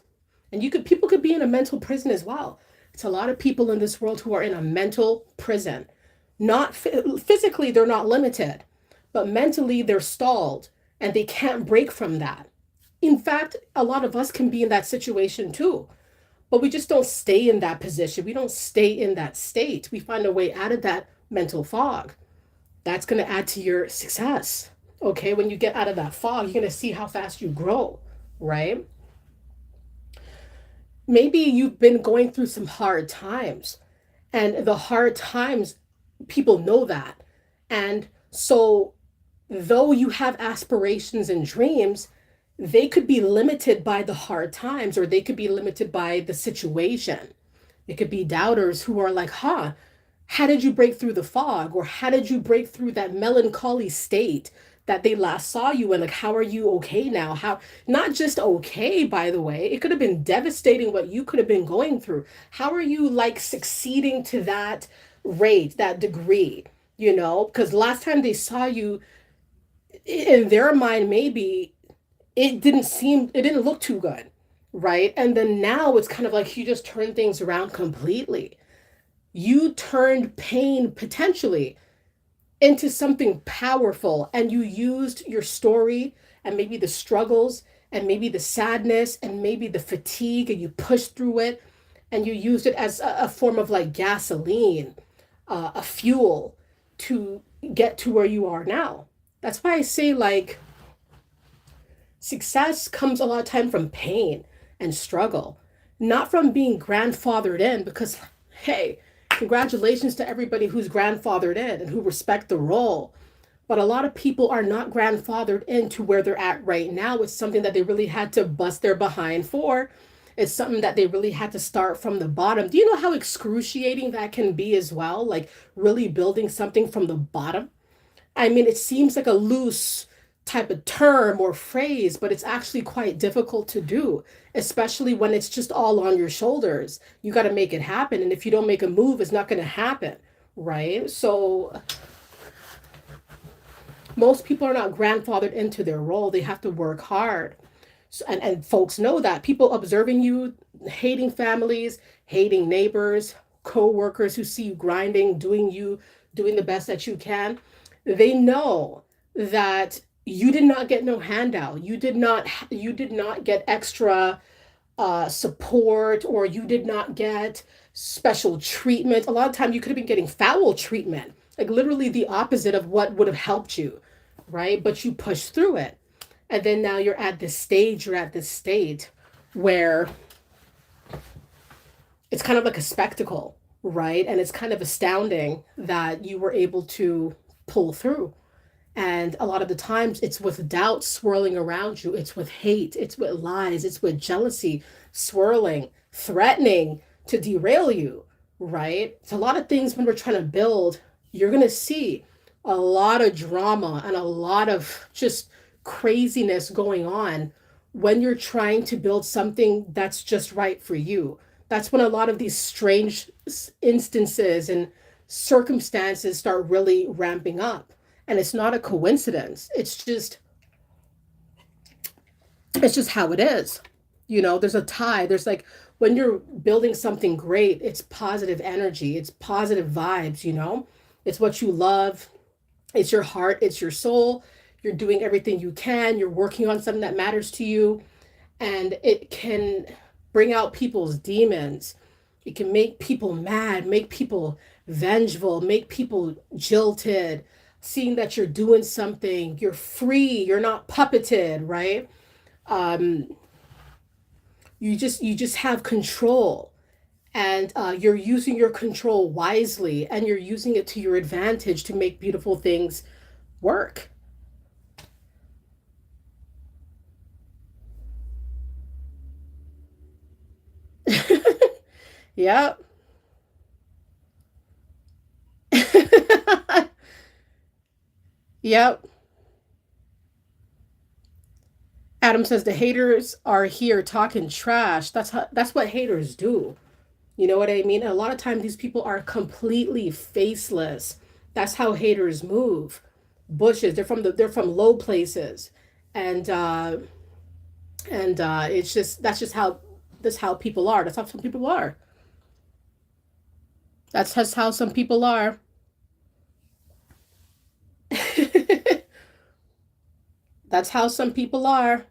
[SPEAKER 1] And people could be in a mental prison as well. It's a lot of people in this world who are in a mental prison. Not physically, they're not limited, but mentally they're stalled and they can't break from that. In fact, a lot of us can be in that situation too, but we just don't stay in that position. We don't stay in that state. We find a way out of that mental fog. That's going to add to your success. Okay, when you get out of that fog, you're going to see how fast you grow, right? Maybe you've been going through some hard times, and the hard times, people know that. And so, though you have aspirations and dreams, they could be limited by the hard times, or they could be limited by the situation. It could be doubters who are like, how did you break through the fog? Or how did you break through that melancholy state that they last saw you in? Like, how are you okay now? How, not just okay, by the way, it could have been devastating what you could have been going through. How are you like succeeding to that rate, that degree, because last time they saw you, in their mind, maybe it didn't look too good, right? And then now it's kind of like you just turned things around completely. You turned pain potentially into something powerful, and you used your story and maybe the struggles and maybe the sadness and maybe the fatigue, and you pushed through it, and you used it as a form of like gasoline, a fuel, to get to where you are now. That's why I say, like, success comes a lot of time from pain and struggle, not from being grandfathered in. Because, hey, congratulations to everybody who's grandfathered in and who respect the role. But a lot of people are not grandfathered into where they're at right now. It's something that they really had to bust their behind for. It's something that they really had to start from the bottom. Do you know how excruciating that can be as well? Like, really building something from the bottom. I mean, it seems like a loose type of term or phrase, but it's actually quite difficult to do, especially when it's just all on your shoulders. You got to make it happen. And if you don't make a move, it's not going to happen. Right. So most people are not grandfathered into their role. They have to work hard. So, and folks know that. People observing you, hating families, hating neighbors, co-workers who see you grinding, doing the best that you can, they know that you did not get no handout. You did not get extra support, or you did not get special treatment. A lot of time you could have been getting foul treatment, like literally the opposite of what would have helped you, right? But you pushed through it. And then now you're at this state where it's kind of like a spectacle, right? And it's kind of astounding that you were able to pull through. And a lot of the times it's with doubt swirling around you, it's with hate, it's with lies, it's with jealousy swirling, threatening to derail you, right? It's a lot of things when we're trying to build, you're going to see a lot of drama and a lot of just craziness going on when you're trying to build something that's just right for you. That's when a lot of these strange instances and circumstances start really ramping up. And it's not a coincidence. It's just how it is. There's a tie. There's like, when you're building something great, it's positive energy, it's positive vibes. It's what you love, it's your heart, it's your soul. You're doing everything you can, you're working on something that matters to you, and it can bring out people's demons. It can make people mad, make people vengeful, make people jilted, seeing that you're doing something, you're free, you're not puppeted, right? Um, you just have control, and you're using your control wisely, and you're using it to your advantage to make beautiful things work. Yep. Yep. Adam says the haters are here talking trash. That's what haters do. You know what I mean? And a lot of times these people are completely faceless. That's how haters move. Bushes. They're from low places. And it's just that's how people are. That's how some people are. That's just how some people are. That's how some people are.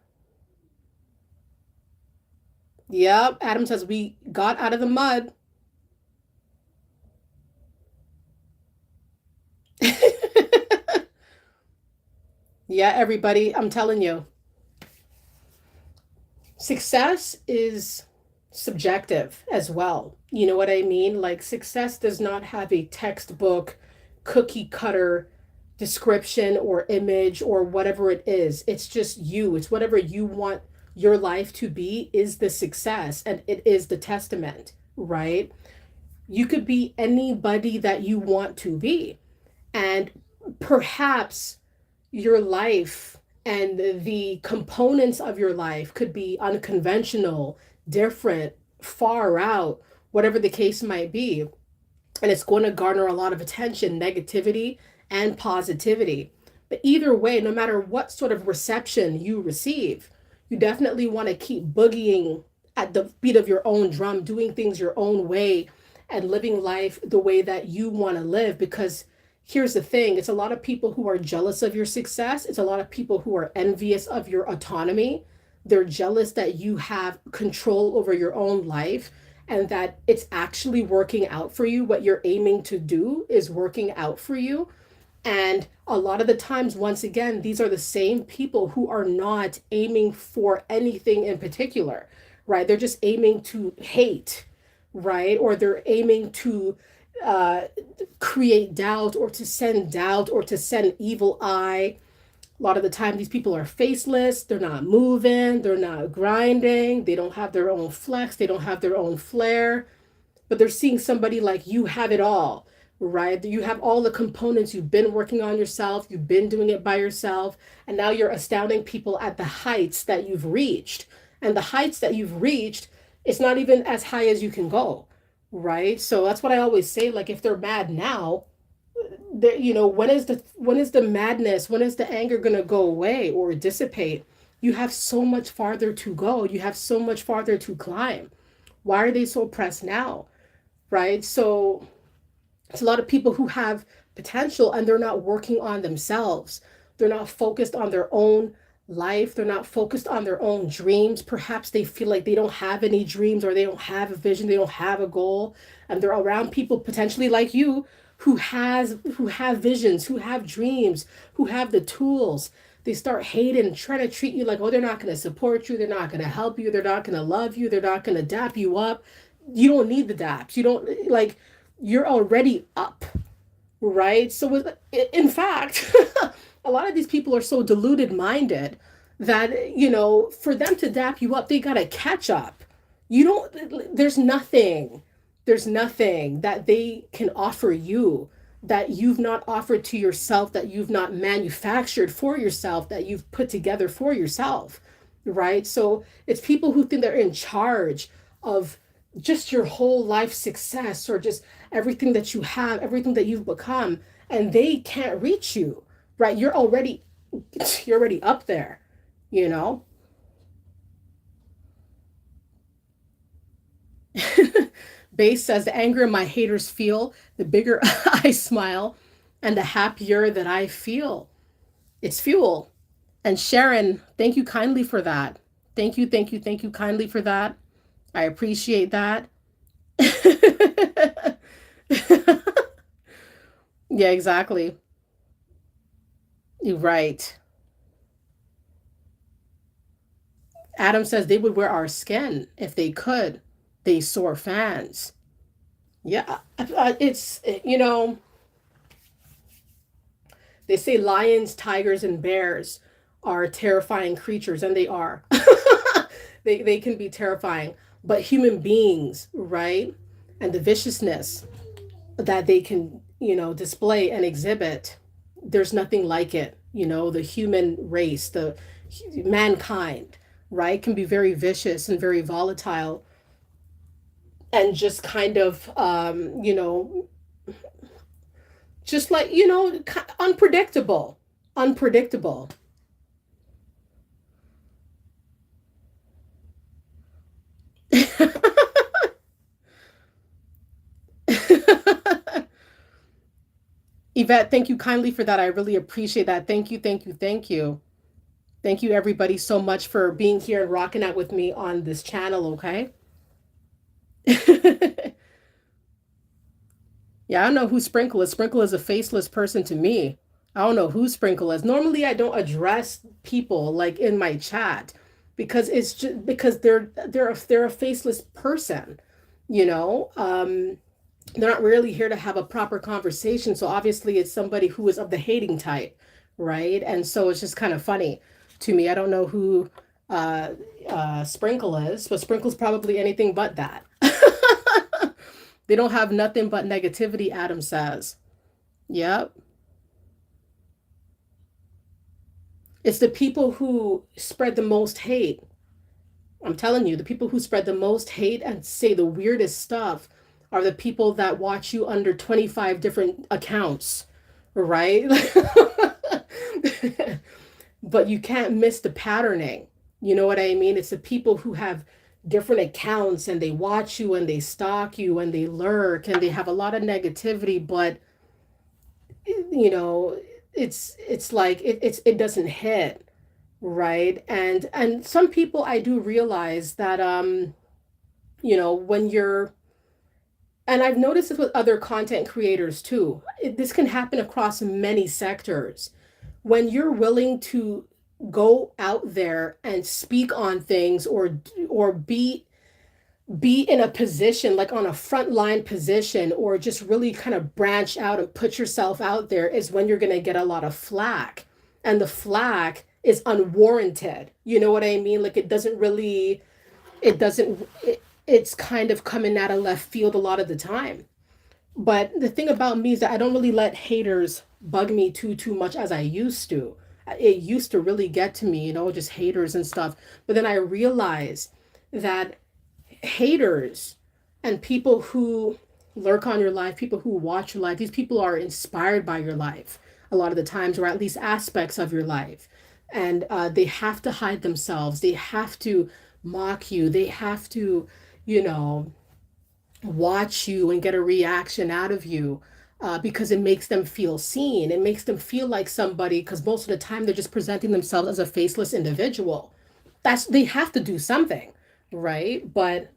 [SPEAKER 1] Yep. Adam says we got out of the mud. Yeah, everybody, I'm telling you, success is subjective as well. You know what I mean? Like, success does not have a textbook, cookie cutter description or image or whatever it is. It's just you. It's whatever you want your life to be is the success, and it is the testament, right? You could be anybody that you want to be. And perhaps your life and the components of your life could be unconventional, different, far out, whatever the case might be. And it's going to garner a lot of attention, negativity, and positivity. But either way, no matter what sort of reception you receive, you definitely want to keep boogieing at the beat of your own drum, doing things your own way, and living life the way that you want to live. Because here's the thing, it's a lot of people who are jealous of your success, it's a lot of people who are envious of your autonomy. They're jealous that you have control over your own life, and that it's actually working out for you. What you're aiming to do is working out for you, And a lot of the times, once again, these are the same people who are not aiming for anything in particular, right? They're just aiming to hate, right? Or they're aiming to uh, create doubt, or to send doubt, or to send evil eye. A lot of the time, these people are faceless. They're not moving. They're not grinding. They don't have their own flex. They don't have their own flair, but they're seeing somebody like you have it all, right? You have all the components. You've been working on yourself, you've been doing it by yourself, and now you're astounding people at the heights that you've reached. And the heights that you've reached, it's not even as high as you can go, right? So that's what I always say. Like, if they're mad now, when is the madness, when is the anger going to go away or dissipate? You have so much farther to go. You have so much farther to climb. Why are they so pressed now? Right? So it's a lot of people who have potential and they're not working on themselves. They're not focused on their own life. They're not focused on their own dreams. Perhaps they feel like they don't have any dreams, or they don't have a vision, they don't have a goal, and they're around people potentially like you who have visions, who have dreams, who have the tools. They start hating, trying to treat you like, oh, they're not going to support you, they're not going to help you, they're not going to love you, they're not going to dap you up. You don't need the daps. You don't, like, you're already up, right? So in fact, a lot of these people are so deluded minded that, for them to dap you up, they got to catch up. You don't, there's nothing that they can offer you that you've not offered to yourself, that you've not manufactured for yourself, that you've put together for yourself, right? So it's people who think they're in charge of just your whole life success, or just everything that you have, everything that you've become, and they can't reach you, right? You're already up there, you know? Base says, the anger my haters feel, the bigger I smile, and the happier that I feel. It's fuel. And Sharon, thank you kindly for that. Thank you, thank you, thank you kindly for that. I appreciate that. Yeah, exactly. You're right. Adam says they would wear our skin if they could. They sore fans. Yeah, it's, they say lions, tigers, and bears are terrifying creatures, and they are. They can be terrifying, but human beings, right? And the viciousness that they can, display and exhibit, there's nothing like it. The human race, the mankind, right, can be very vicious and very volatile, and just kind of, just like, unpredictable. Unpredictable. Yvette, thank you kindly for that. I really appreciate that. Thank you, thank you, thank you. Thank you, everybody, so much for being here and rocking out with me on this channel, okay? Yeah, I don't know who Sprinkle is. Sprinkle is a faceless person to me. I don't know who Sprinkle is. Normally, I don't address people like in my chat, because it's just because they're a faceless person, you know. They're not really here to have a proper conversation. So obviously, it's somebody who is of the hating type, right? And so it's just kind of funny to me. I don't know who uh, Sprinkle is, but Sprinkle's probably anything but that. They don't have nothing but negativity, Adam says. Yep. It's the people who spread the most hate. I'm telling you, the people who spread the most hate and say the weirdest stuff are the people that watch you under 25 different accounts, right? But you can't miss the patterning. You know what I mean? It's the people who have different accounts, and they watch you and they stalk you and they lurk and they have a lot of negativity, but it's like it doesn't hit, right? And some people, I do realize that when you're And I've noticed this with other content creators too. This can happen across many sectors. When you're willing to go out there and speak on things, or be in a position like on a frontline position, or just really kind of branch out and put yourself out there, is when you're going to get a lot of flack. And the flack is unwarranted. You know what I mean? Like it doesn't really, it doesn't, it's kind of coming out of left field a lot of the time. But the thing about me is that I don't really let haters bug me too much as I used to. It used to really get to me, just haters and stuff. But then I realized that haters and people who lurk on your life, people who watch your life, these people are inspired by your life a lot of the times, or at least aspects of your life. And they have to hide themselves. They have to mock you. They have to, you know, watch you and get a reaction out of you, because it makes them feel seen. It makes them feel like somebody, because most of the time they're just presenting themselves as a faceless individual. They have to do something, right? But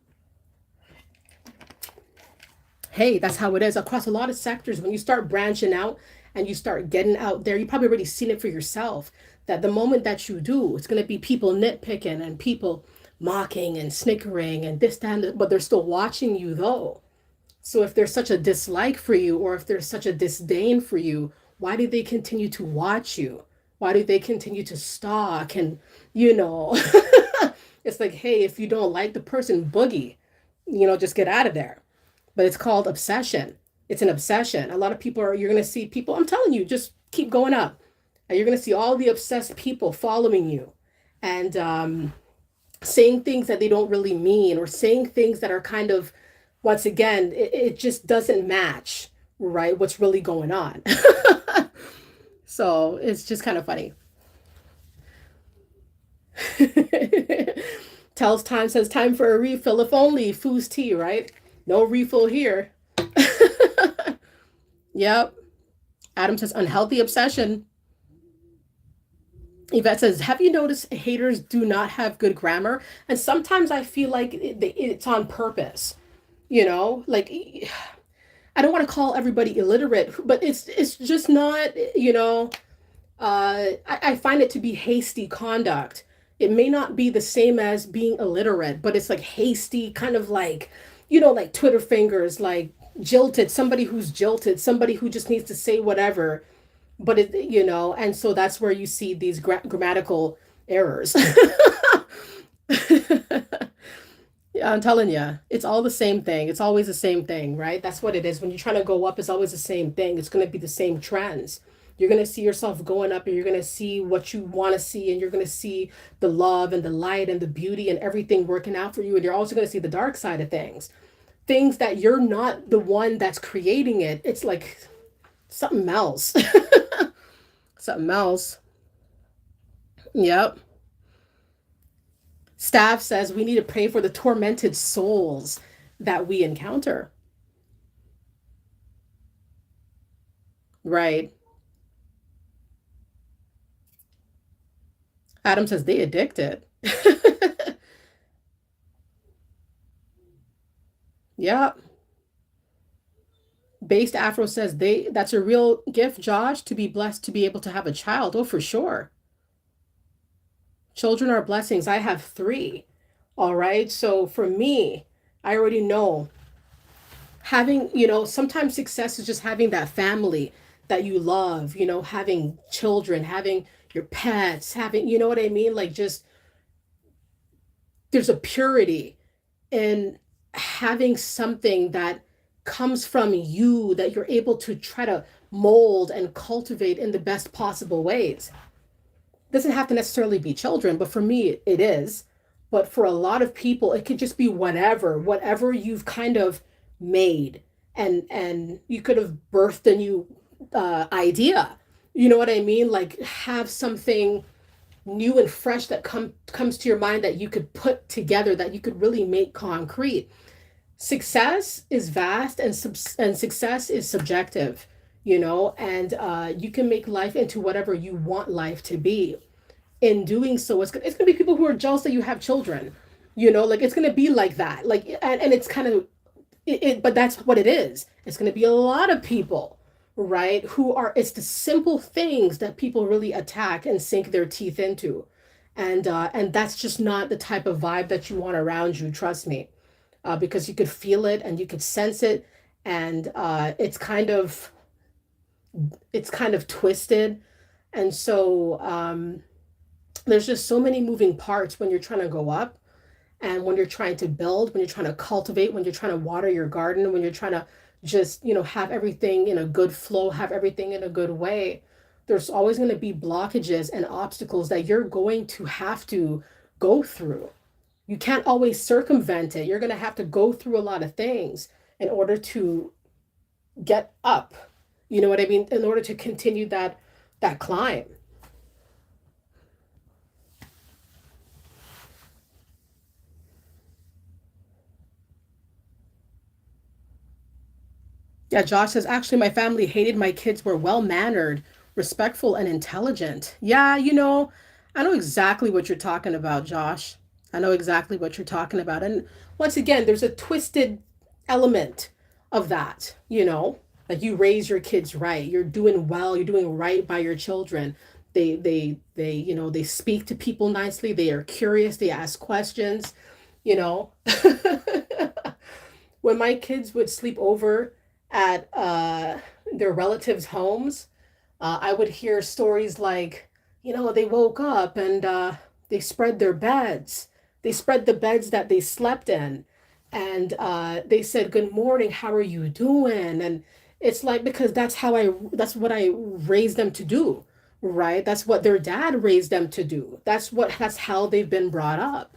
[SPEAKER 1] hey, that's how it is across a lot of sectors. When you start branching out and you start getting out there, you probably already seen it for yourself. That the moment that you do, it's going to be people nitpicking and people mocking and snickering and this, that, and but they're still watching you though. So if there's such a dislike for you, or if there's such a disdain for you, why do they continue to watch you? Why do they continue to stalk? And, you know, it's like, hey, if you don't like the person, boogie, just get out of there. But it's called obsession. It's an obsession. A lot of people are, you're going to see people, I'm telling you, just keep going up. And you're going to see all the obsessed people following you, and saying things that they don't really mean, or saying things that are kind of, once again, it just doesn't match, right? What's really going on. So it's just kind of funny. Tells time, says time for a refill. If only Foo's tea, right? No refill here. Yep. Adam says unhealthy obsession. Yvette says, have you noticed haters do not have good grammar? And sometimes I feel like it's on purpose. Like, I don't want to call everybody illiterate, but it's just not, I find it to be hasty conduct. It may not be the same as being illiterate, but it's like hasty, kind of like, like Twitter fingers, like jilted, somebody who's jilted, somebody who just needs to say whatever. But and so that's where you see these grammatical errors. Yeah, I'm telling you, it's all the same thing. It's always the same thing, right? That's what it is. When you're trying to go up, it's always the same thing. It's going to be the same trends. You're going to see yourself going up, and you're going to see what you want to see, and you're going to see the love and the light and the beauty and everything working out for you. And you're also going to see the dark side of things that you're not the one that's creating it. It's like something else. Something else. Yep. Staff says we need to pray for the tormented souls that we encounter. Right. Adam says they addicted. Yep. Based Afro says that's a real gift, Josh, to be blessed to be able to have a child. Oh, for sure. Children are blessings. I have three. All right. So for me, I already know having, sometimes success is just having that family that you love, having children, having your pets, having, you know what I mean? Like, just there's a purity in having something that comes from you, that you're able to try to mold and cultivate in the best possible ways. Doesn't have to necessarily be children, but for me it is. But for a lot of people, it could just be whatever you've kind of made, and you could have birthed a new idea. You know what I mean? Like, have something new and fresh that comes to your mind that you could put together, that you could really make concrete. Success is vast, and success is subjective, and you can make life into whatever you want life to be. In doing so, it's gonna be people who are jealous that you have children, like it's gonna be like that, like, and it's kind of But that's what it is. It's going to be a lot of people, right? Who are, it's the simple things that people really attack and sink their teeth into. And that's just not the type of vibe that you want around you, trust me. Because you could feel it and you could sense it. And it's kind of twisted. And so there's just so many moving parts when you're trying to go up, and when you're trying to build, when you're trying to cultivate, when you're trying to water your garden, when you're trying to just, have everything in a good flow, have everything in a good way. There's always going to be blockages and obstacles that you're going to have to go through. You can't always circumvent it. You're going to have to go through a lot of things in order to get up. You know what I mean? In order to continue that climb. Yeah, Josh says, actually, my family hated my kids were well mannered, respectful, and intelligent. Yeah, I know exactly what you're talking about, Josh. I know exactly what you're talking about. And once again, there's a twisted element of that, like you raise your kids right. You're doing well, you're doing right by your children. They speak to people nicely, they are curious, they ask questions, you know. When my kids would sleep over at their relatives' homes, I would hear stories like, they woke up and they spread their beds. They spread the beds that they slept in. And they said, "Good morning, how are you doing?" And it's like, because that's what I raised them to do, right? That's what their dad raised them to do. That's how they've been brought up.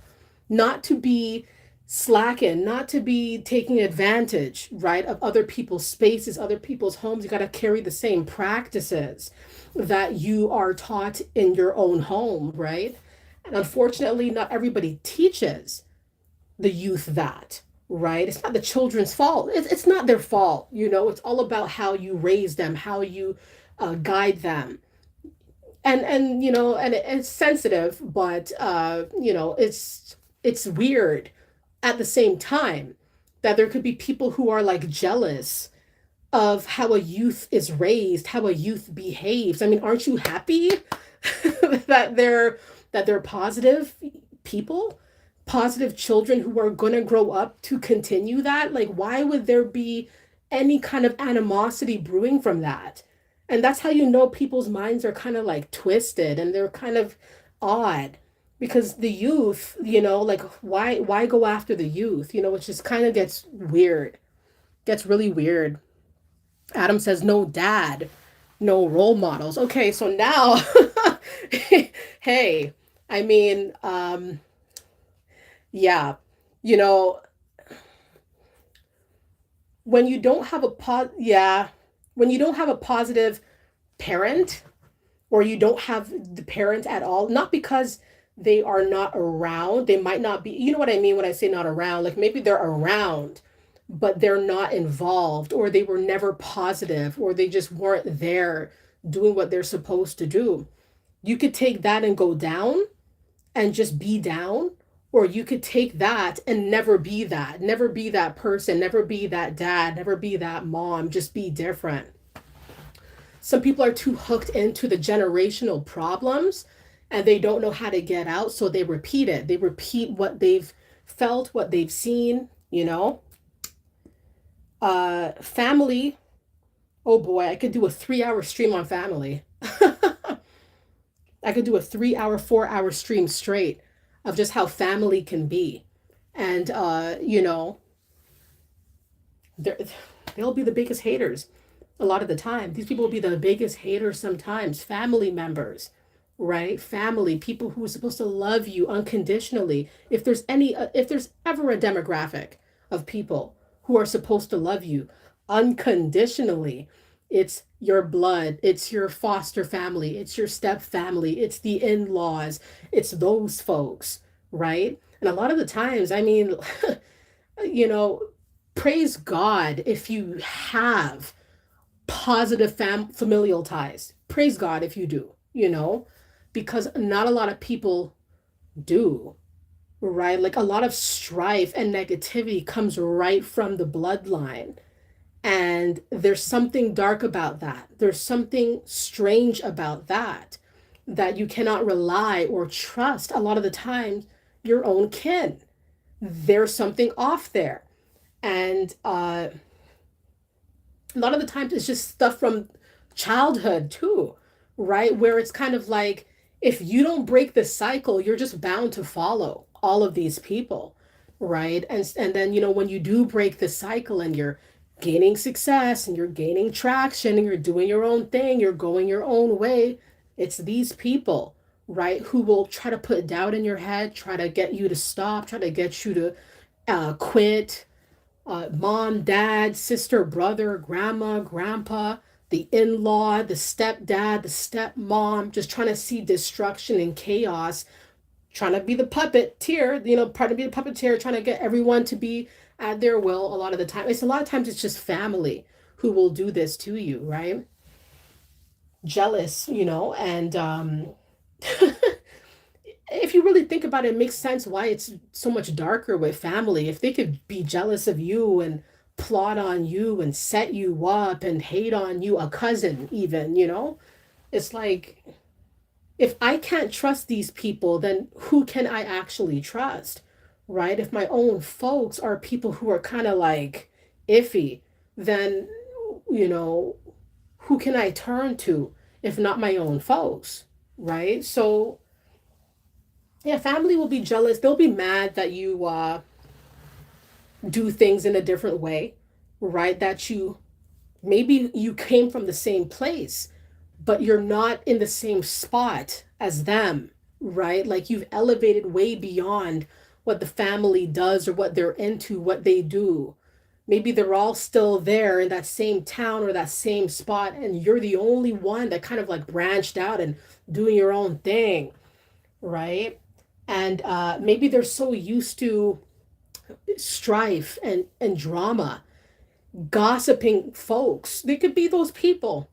[SPEAKER 1] Not to be slacking, not to be taking advantage, right, of other people's spaces, other people's homes. You got to carry the same practices that you are taught in your own home, right? And unfortunately, not everybody teaches the youth that, right? It's not the children's fault. It's not their fault. It's all about how you raise them, how you guide them. And it's sensitive, but it's weird at the same time that there could be people who are like jealous of how a youth is raised, how a youth behaves. I mean, aren't you happy that they're positive people, positive children who are going to grow up to continue that? Like, why would there be any kind of animosity brewing from that? And that's how people's minds are kind of like twisted and they're kind of odd, because the youth, like, why go after the youth, which just kind of gets really weird. Adam says, no dad, no role models. Okay, so now, hey, I mean, yeah, you know, when you don't have a yeah, when you don't have a positive parent, or you don't have the parent at all, not because they are not around, they might not be, you know what I mean when I say not around, like maybe they're around, but they're not involved, or they were never positive, or they just weren't there doing what they're supposed to do. You could take that and go down and just be down, or you could take that and never be that person, never be that dad, never be that mom, just be different. Some people are too hooked into the generational problems and they don't know how to get out, so they repeat it. They repeat what they've felt, what they've seen. Family. Oh boy, I could do a 3 hour stream on family. I could do a 3 hour, 4 hour stream straight of just how family can be. And, they're, they'll be the biggest haters a lot of the time. These people will be the biggest haters sometimes. Family members, right? Family, people who are supposed to love you unconditionally. If there's ever a demographic of people who are supposed to love you unconditionally, it's your blood, it's your foster family, it's your step family, it's the in-laws, it's those folks, right? And a lot of the times, I mean, you know, praise God if you have positive familial ties. Praise God if you do, because not a lot of people do, right? Like a lot of strife and negativity comes right from the bloodline. And there's something dark about that. There's something strange about that, that you cannot rely or trust a lot of the times your own kin. There's something off there. And a lot of the times it's just stuff from childhood too, right? Where it's kind of like, if you don't break the cycle, you're just bound to follow all of these people, right? And then, when you do break the cycle and you're gaining success and you're gaining traction and you're doing your own thing, you're going your own way, it's these people, right, who will try to put doubt in your head, try to get you to stop, try to get you to quit, mom, dad, sister, brother, grandma, grandpa, the in law, the stepdad, the stepmom, just trying to see destruction and chaos, trying to be the puppeteer, trying to be the puppeteer, trying to get everyone to be at their will a lot of the time. A lot of times it's just family who will do this to you, right? Jealous, and if you really think about it, it makes sense why it's so much darker with family. If they could be jealous of you and plot on you and set you up and hate on you, a cousin even, it's like, if I can't trust these people, then who can I actually trust? Right? If my own folks are people who are kind of like iffy, then, you know, who can I turn to if not my own folks? Right? So, yeah, family will be jealous. They'll be mad that you do things in a different way, right? That maybe you came from the same place, but you're not in the same spot as them, right? Like you've elevated way beyond what the family does or what they're into, what they do. Maybe they're all still there in that same town or that same spot, and you're the only one that kind of like branched out and doing your own thing, right? And maybe they're so used to strife and drama, gossiping folks. They could be those people,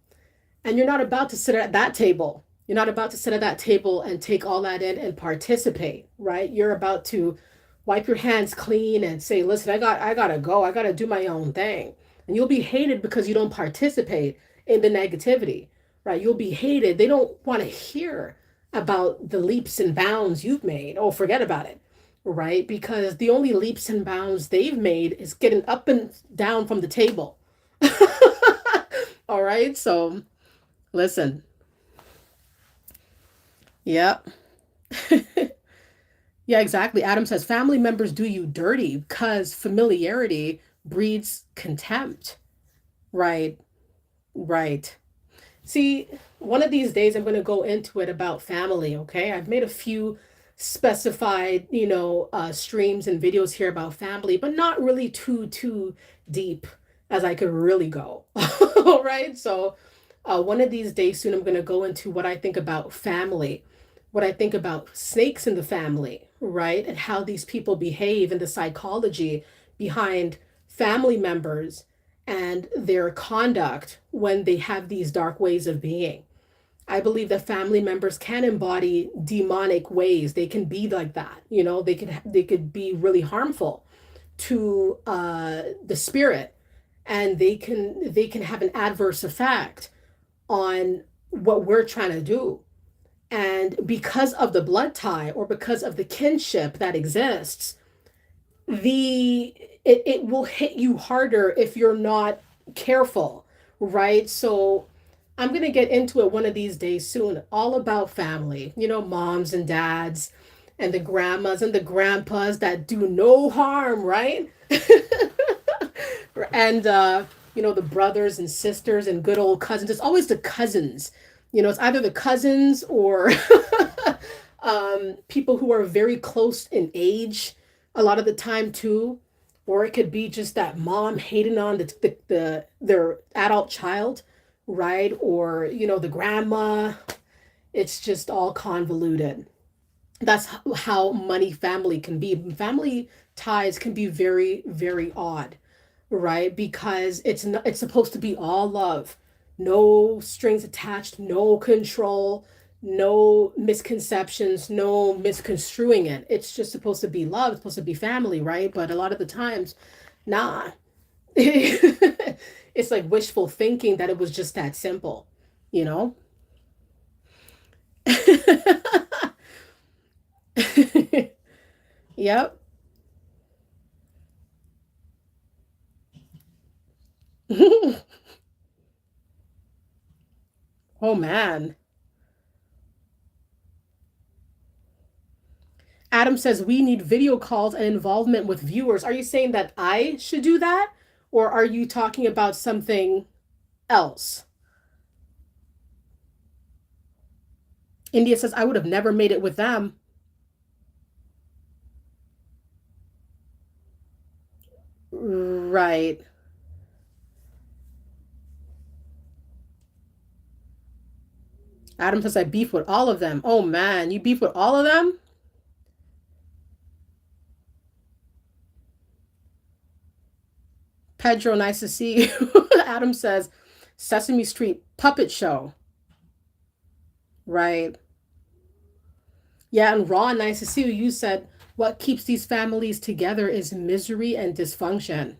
[SPEAKER 1] and you're not about to sit at that table. You're not about to sit at that table and take all that in and participate, right? You're about to wipe your hands clean and say, listen, I gotta go. I gotta do my own thing. And you'll be hated because you don't participate in the negativity, right? You'll be hated. They don't want to hear about the leaps and bounds you've made. Oh, forget about it, right? Because the only leaps and bounds they've made is getting up and down from the table. All right. So listen, yeah. Yeah, exactly. Adam says family members do you dirty because familiarity breeds contempt. Right, right. See, one of these days I'm going to go into it about family, okay? I've made a few specified, streams and videos here about family, but not really too deep as I could really go. All right? So, one of these days soon I'm going to go into what I think about family, what I think about snakes in the family, right? And how these people behave and the psychology behind family members and their conduct when they have these dark ways of being. I believe that family members can embody demonic ways. They can be like that. They could be really harmful to the spirit, and they can have an adverse effect on what we're trying to do. And because of the blood tie or because of the kinship that exists, it will hit you harder if you're not careful, right? So I'm going to get into it one of these days soon, all about family, moms and dads and the grandmas and the grandpas that do no harm, right? And the brothers and sisters and good old cousins. It's always the cousins. It's either the cousins or people who are very close in age a lot of the time too, or it could be just that mom hating on their adult child, right? Or the grandma. It's just all convoluted. That's how money family can be. Family ties can be very, very odd, right? Because it's supposed to be all love, no strings attached, no control, no misconceptions, no misconstruing it. It's just supposed to be love, it's supposed to be family, right? But a lot of the times, nah. It's like wishful thinking that it was just that simple, you know? Yep. Oh man. Adam says we need video calls and involvement with viewers. Are you saying that I should do that? Or are you talking about something else? India says I would have never made it with them. Right. Adam says I beef with all of them. Oh man, you beef with all of them? Pedro, nice to see you. Adam says Sesame Street puppet show. Right. Yeah, and Ron, nice to see you. You said what keeps these families together is misery and dysfunction.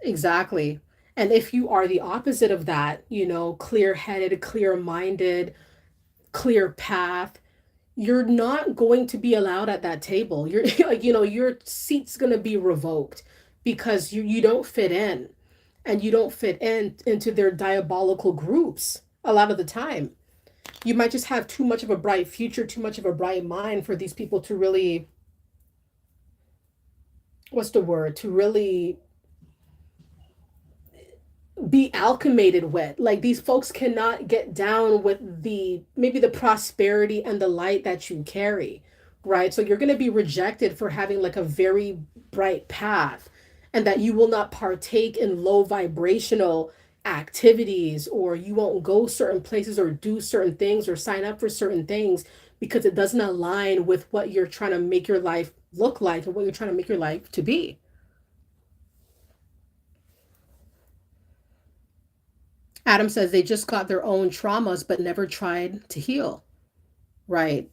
[SPEAKER 1] Exactly. And if you are the opposite of that, clear-headed, clear-minded, clear path, you're not going to be allowed at that table. You're like, your seat's going to be revoked because you don't fit in, and you don't fit in into their diabolical groups a lot of the time. You might just have too much of a bright future, too much of a bright mind for these people to really, what's the word, to really be alchemated with. Like these folks cannot get down with the maybe the prosperity and the light that you carry, right? So you're going to be rejected for having like a very bright path, and that you will not partake in low vibrational activities, or you won't go certain places or do certain things or sign up for certain things because it doesn't align with what you're trying to make your life look like and what you're trying to make your life to be. Adam says they just got their own traumas but never tried to heal. Right.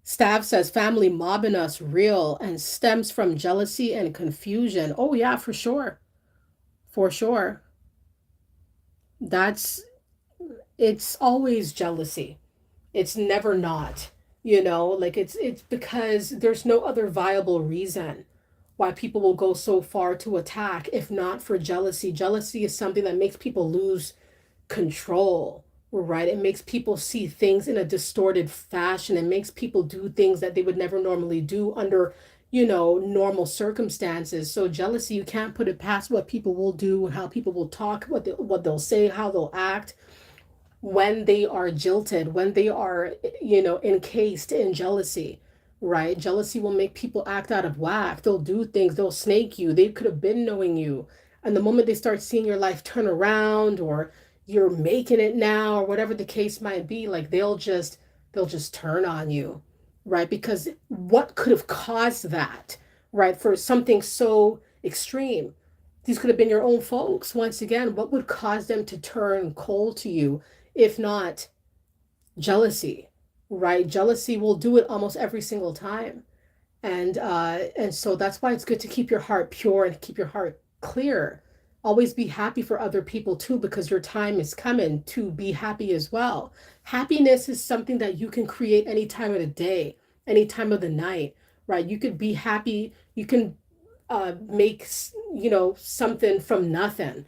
[SPEAKER 1] Staff says family mobbing us real and stems from jealousy and confusion. Oh, yeah, for sure. For sure. That's it's always jealousy. It's never not. Like it's because there's no other viable reason why people will go so far to attack if not for jealousy. Jealousy is something that makes people lose control, right? It makes people see things in a distorted fashion. It makes people do things that they would never normally do under, normal circumstances. So jealousy, you can't put it past what people will do and how people will talk, what they'll say, how they'll act when they are jilted, when they are, encased in jealousy, right? Jealousy will make people act out of whack. They'll do things, they'll snake you. They could have been knowing you. And the moment they start seeing your life turn around, or you're making it now, or whatever the case might be, like they'll just turn on you, right? Because what could have caused that, right? For something so extreme. These could have been your own folks. Once again, what would cause them to turn cold to you if not jealousy, right? Jealousy will do it almost every single time. And so that's why it's good to keep your heart pure and keep your heart clear. Always be happy for other people too, because your time is coming to be happy as well. Happiness is something that you can create any time of the day, any time of the night, right? You could be happy. You can make, something from nothing.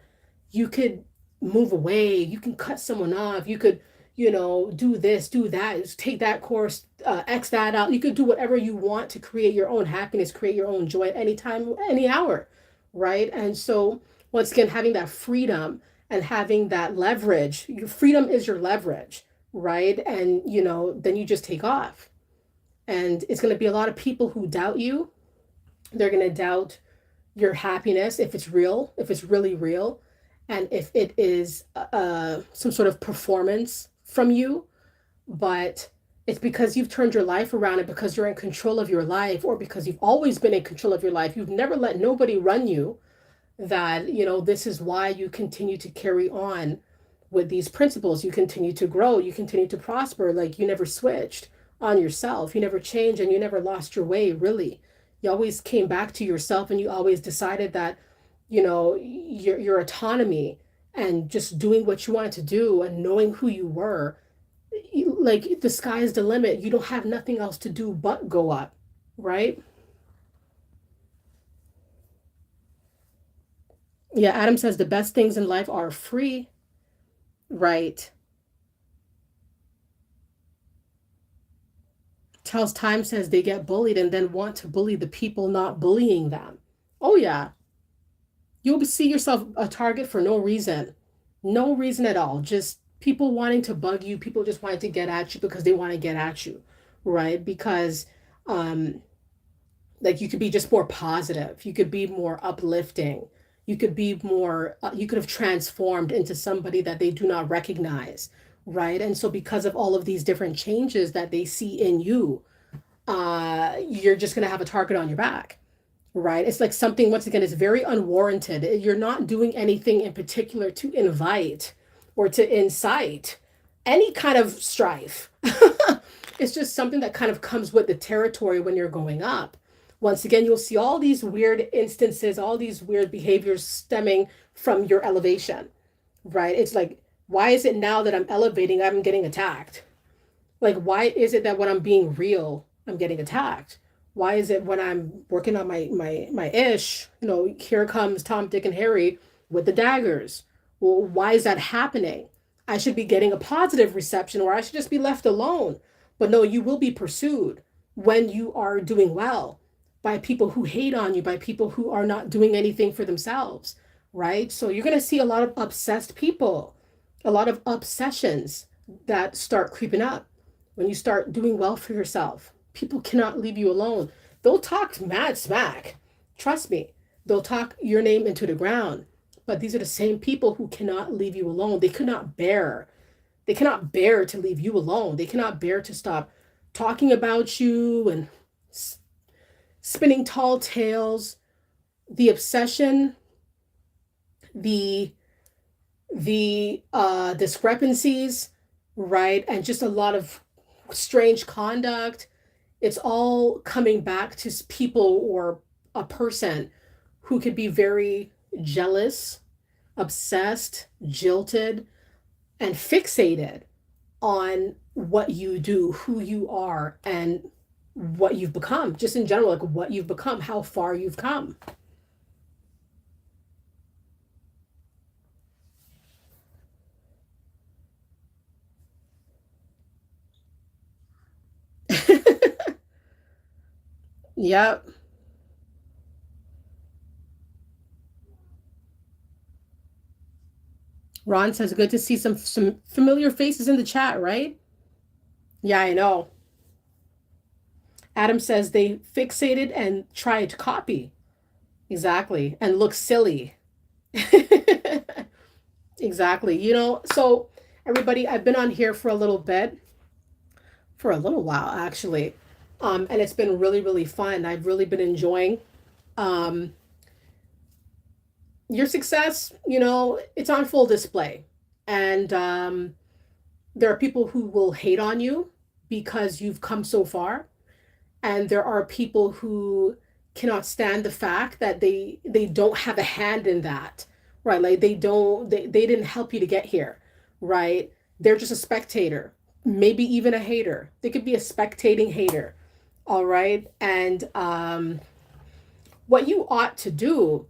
[SPEAKER 1] You could move away. You can cut someone off. You could, do this, do that, take that course, X that out. You could do whatever you want to create your own happiness, create your own joy at any time, any hour, right? And so, once again, having that freedom and having that leverage, your freedom is your leverage, right? And, then you just take off. And it's going to be a lot of people who doubt you. They're going to doubt your happiness, if it's real, if it's really real, and if it is some sort of performance from you. But It's because you've turned your life around and because you're in control of your life, or because you've always been in control of your life. You've never let nobody run you. That, this is why you continue to carry on with these principles. You continue to grow, you continue to prosper. Like, you never switched on yourself, you never changed, and you never lost your way, really. You always came back to yourself, and you always decided that, your autonomy and just doing what you wanted to do and knowing who you were, like, the sky is the limit. You don't have nothing else to do but go up, right? Yeah, Adam says the best things in life are free, right? Tells Time says they get bullied and then want to bully the people not bullying them. Oh, yeah. You'll see yourself a target for no reason. No reason at all. Just people wanting to bug you, people just wanting to get at you because they want to get at you, right? Because, um, like, you could be just more positive, you could be more uplifting, you could be more, you could have transformed into somebody that they do not recognize, right? And so, because of all of these different changes that they see in you, you're just going to have a target on your back, right? It's like something, once again, is very unwarranted. You're not doing anything in particular to invite or to incite any kind of strife. It's just something that kind of comes with the territory when you're going up. Once again, you'll see all these weird instances, all these weird behaviors stemming from your elevation, right? It's like, why is it now that I'm elevating, I'm getting attacked? Like, why is it that when I'm being real, I'm getting attacked? Why is it when I'm working on my ish, here comes Tom, Dick, and Harry with the daggers? Well, why is that happening? I should be getting a positive reception, or I should just be left alone. But no, you will be pursued when you are doing well, by people who hate on you, by people who are not doing anything for themselves, right? So you're going to see a lot of obsessed people, a lot of obsessions that start creeping up when you start doing well for yourself. People cannot leave you alone. They'll talk mad smack. Trust me. They'll talk your name into the ground. But these are the same people who cannot leave you alone. They could not bear. They cannot bear to leave you alone. They cannot bear to stop talking about you and spinning tall tales. The obsession, the discrepancies, right? And just a lot of strange conduct. It's all coming back to people or a person who could be very jealous, obsessed, jilted, and fixated on what you do, who you are, and what you've become, just in general, like what you've become, how far you've come. Yep. Ron says, good to see some familiar faces in the chat, right? Yeah, I know. Adam says they fixated and tried to copy. Exactly. And look silly. Exactly. So everybody, I've been on here for a little bit, for a little while actually. And it's been really, really fun. I've really been enjoying um your success, it's on full display. And there are people who will hate on you because you've come so far. And there are people who cannot stand the fact that they don't have a hand in that, right? Like, they didn't help you to get here, right? They're just a spectator, maybe even a hater. They could be a spectating hater, all right? And what you ought to do,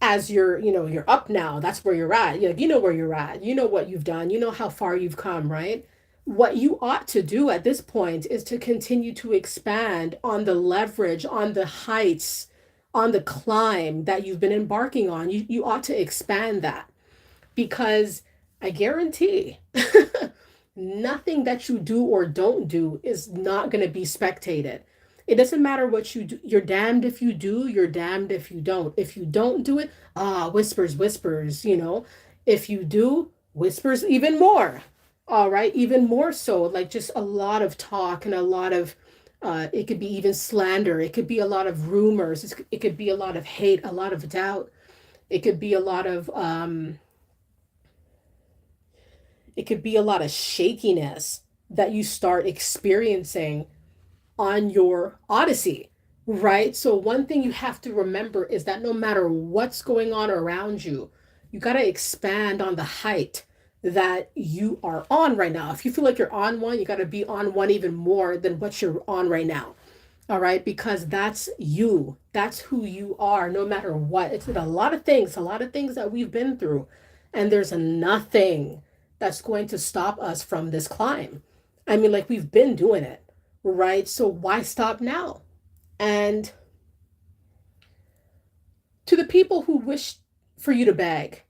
[SPEAKER 1] as you're up now, that's where you're at. You know where you're at, you know what you've done, you know how far you've come, right? What you ought to do at this point is to continue to expand on the leverage, on the heights, on the climb that you've been embarking on. You ought to expand that, because I guarantee nothing that you do or don't do is not going to be spectated. It doesn't matter what you do. You're damned if you do, you're damned if you don't. If you don't do it, whispers, whispers. If you do, whispers even more. All right, even more so, like just a lot of talk and a lot of it could be even slander, it could be a lot of rumors, it could be a lot of hate, a lot of doubt, it could be a lot of it could be a lot of shakiness that you start experiencing on your odyssey, right? So one thing you have to remember is that no matter what's going on around you, you got to expand on the height that you are on right now. If you feel like you're on one, you got to be on one even more than what you're on right now. All right, because that's you. That's who you are no matter what. It's a lot of things that we've been through, and there's nothing that's going to stop us from this climb. I mean, like we've been doing it, right? So why stop now? And to the people who wish for you to beg,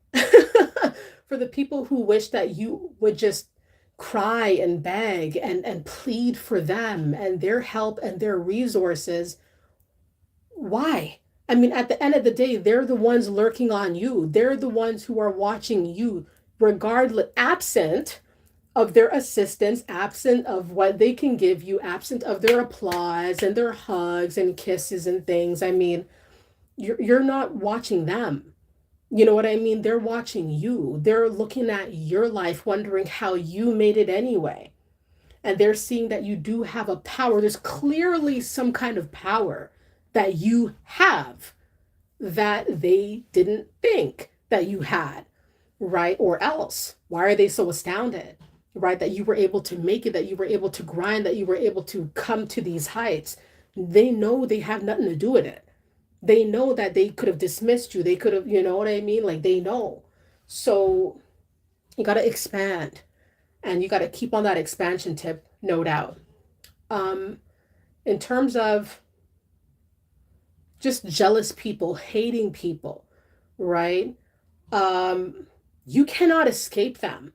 [SPEAKER 1] for the people who wish that you would just cry and beg and plead for them and their help and their resources, why? I mean, at the end of the day, they're the ones lurking on you. They're the ones who are watching you, regardless, absent of their assistance, absent of what they can give you, absent of their applause and their hugs and kisses and things. I mean, you're not watching them. You know what I mean? They're watching you. They're looking at your life, wondering how you made it anyway. And they're seeing that you do have a power. There's clearly some kind of power that you have that they didn't think that you had, right? Or else, why are they so astounded, right? That you were able to make it, that you were able to grind, that you were able to come to these heights. They know they have nothing to do with it. They know that they could have dismissed you. They could have, you know what I mean? Like they know. So you got to expand and you got to keep on that expansion tip, no doubt. Um, in terms of just jealous people, hating people, right? Um, you cannot escape them.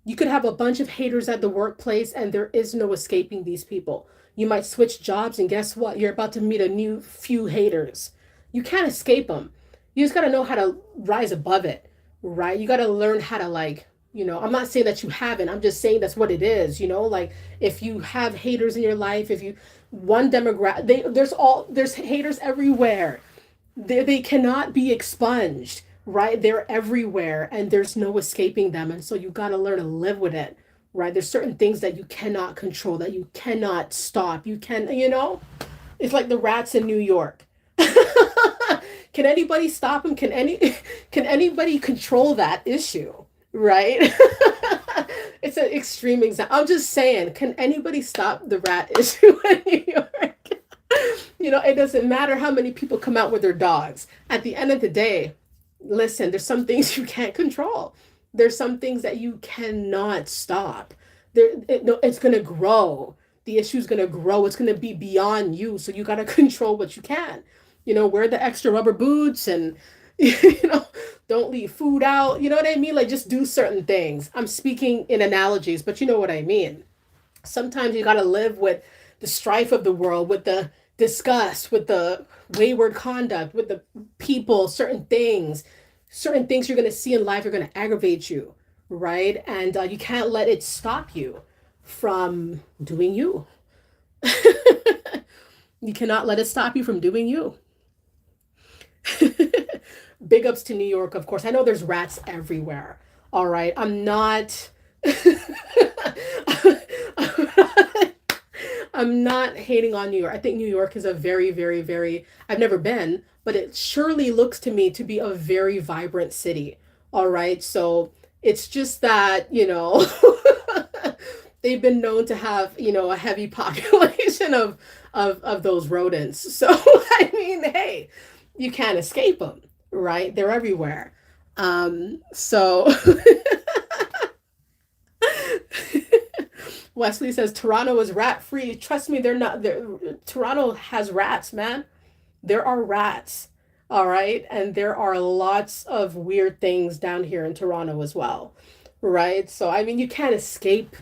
[SPEAKER 1] You could have a bunch of haters at the workplace, and there is no escaping these people. You might switch jobs, and guess what? You're about to meet a new few haters. You can't escape them. You just got to know how to rise above it, right? You got to learn how to, like, I'm not saying that you haven't. I'm just saying that's what it is, like if you have haters in your life, if you, one demographic, there's haters everywhere. They cannot be expunged, right? They're everywhere and there's no escaping them. And so you got to learn to live with it, right? There's certain things that you cannot control, that you cannot stop. It's like the rats in New York. Can anybody stop them? Can anybody control that issue? Right? It's an extreme example. I'm just saying, can anybody stop the rat issue in New York? It doesn't matter how many people come out with their dogs. At the end of the day, listen, there's some things you can't control. There's some things that you cannot stop. It's going to grow. The issue is going to grow. It's going to be beyond you. So you got to control what you can. Wear the extra rubber boots and, don't leave food out. You know what I mean? Like just do certain things. I'm speaking in analogies, but you know what I mean. Sometimes you got to live with the strife of the world, with the disgust, with the wayward conduct, with the people, certain things you're going to see in life are going to aggravate you, right? And you can't let it stop you from doing you. You cannot let it stop you from doing you. Big ups to New York, of course. I know there's rats everywhere. All right. I'm not I'm not hating on New York. I think New York is a very, very, very, I've never been, but it surely looks to me to be a very vibrant city. All right. So it's just that, they've been known to have, a heavy population of those rodents. So, I mean, hey, you can't escape them, right? They're everywhere. So Wesley says Toronto is rat free. Trust me, they're not. Toronto has rats, man. There are rats. All right. And there are lots of weird things down here in Toronto as well. Right. So, I mean, you can't escape,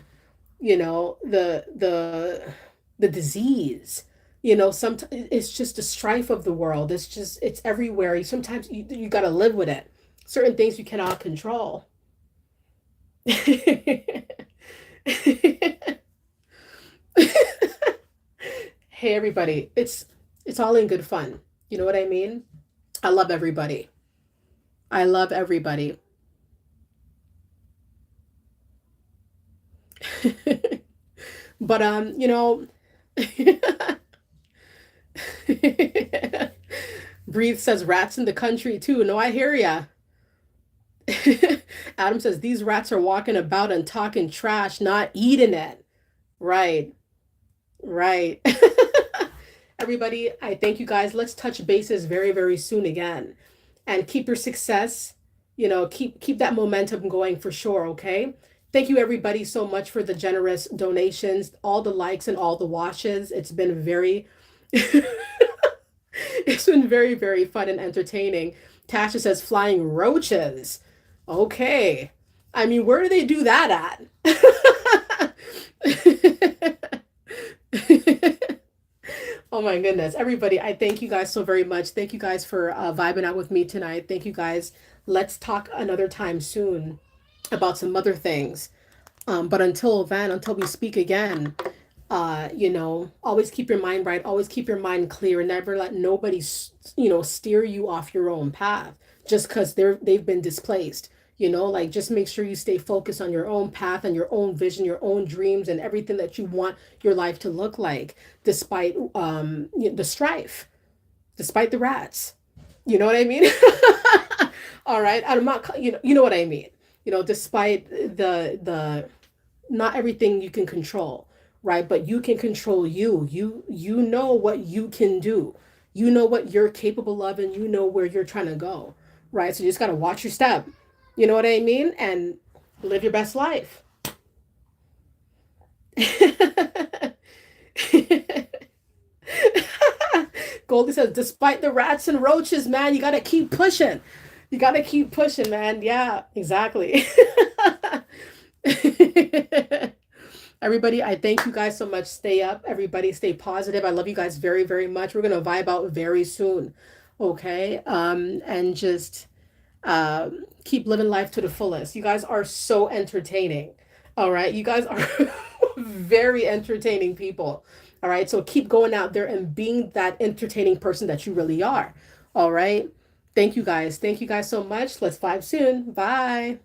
[SPEAKER 1] the disease. Sometimes it's just the strife of the world. It's everywhere. Sometimes you got to live with it. Certain things you cannot control. Hey everybody, it's all in good fun. You know what I mean? I love everybody. I love everybody. But Breathe says rats in the country too. No, I hear ya. Adam says these rats are walking about and talking trash, not eating it. Right, right. Everybody, I thank you guys. Let's touch bases very, very soon again. And keep your success, keep that momentum going for sure, okay? Thank you everybody so much for the generous donations, all the likes and all the watches. It's been very it's been very, very fun and entertaining. Tasha says flying roaches. Okay. I mean, where do they do that at? Oh my goodness. Everybody, I thank you guys so very much. Thank you guys for vibing out with me tonight. Thank you guys. Let's talk another time soon about some other things. But until then, until we speak again, always keep your mind right, always keep your mind clear, and never let nobody, steer you off your own path just because they've been displaced. Like just make sure you stay focused on your own path and your own vision, your own dreams, and everything that you want your life to look like, despite the strife, despite the rats. You know what I mean? All right, I'm not. You know what I mean. Despite the not everything you can control, right? But you can control you. You know what you can do. You know what you're capable of, and you know where you're trying to go, right? So you just got to watch your step. You know what I mean? And live your best life. Goldie says, despite the rats and roaches, man, you got to keep pushing. You got to keep pushing, man. Yeah, exactly. Everybody, I thank you guys so much. Stay up. Everybody, stay positive. I love you guys very, very much. We're going to vibe out very soon. Okay. And just keep living life to the fullest. You guys are so entertaining. All right. You guys are very entertaining people. All right. So keep going out there and being that entertaining person that you really are. All right. Thank you guys. Thank you guys so much. Let's vibe soon. Bye.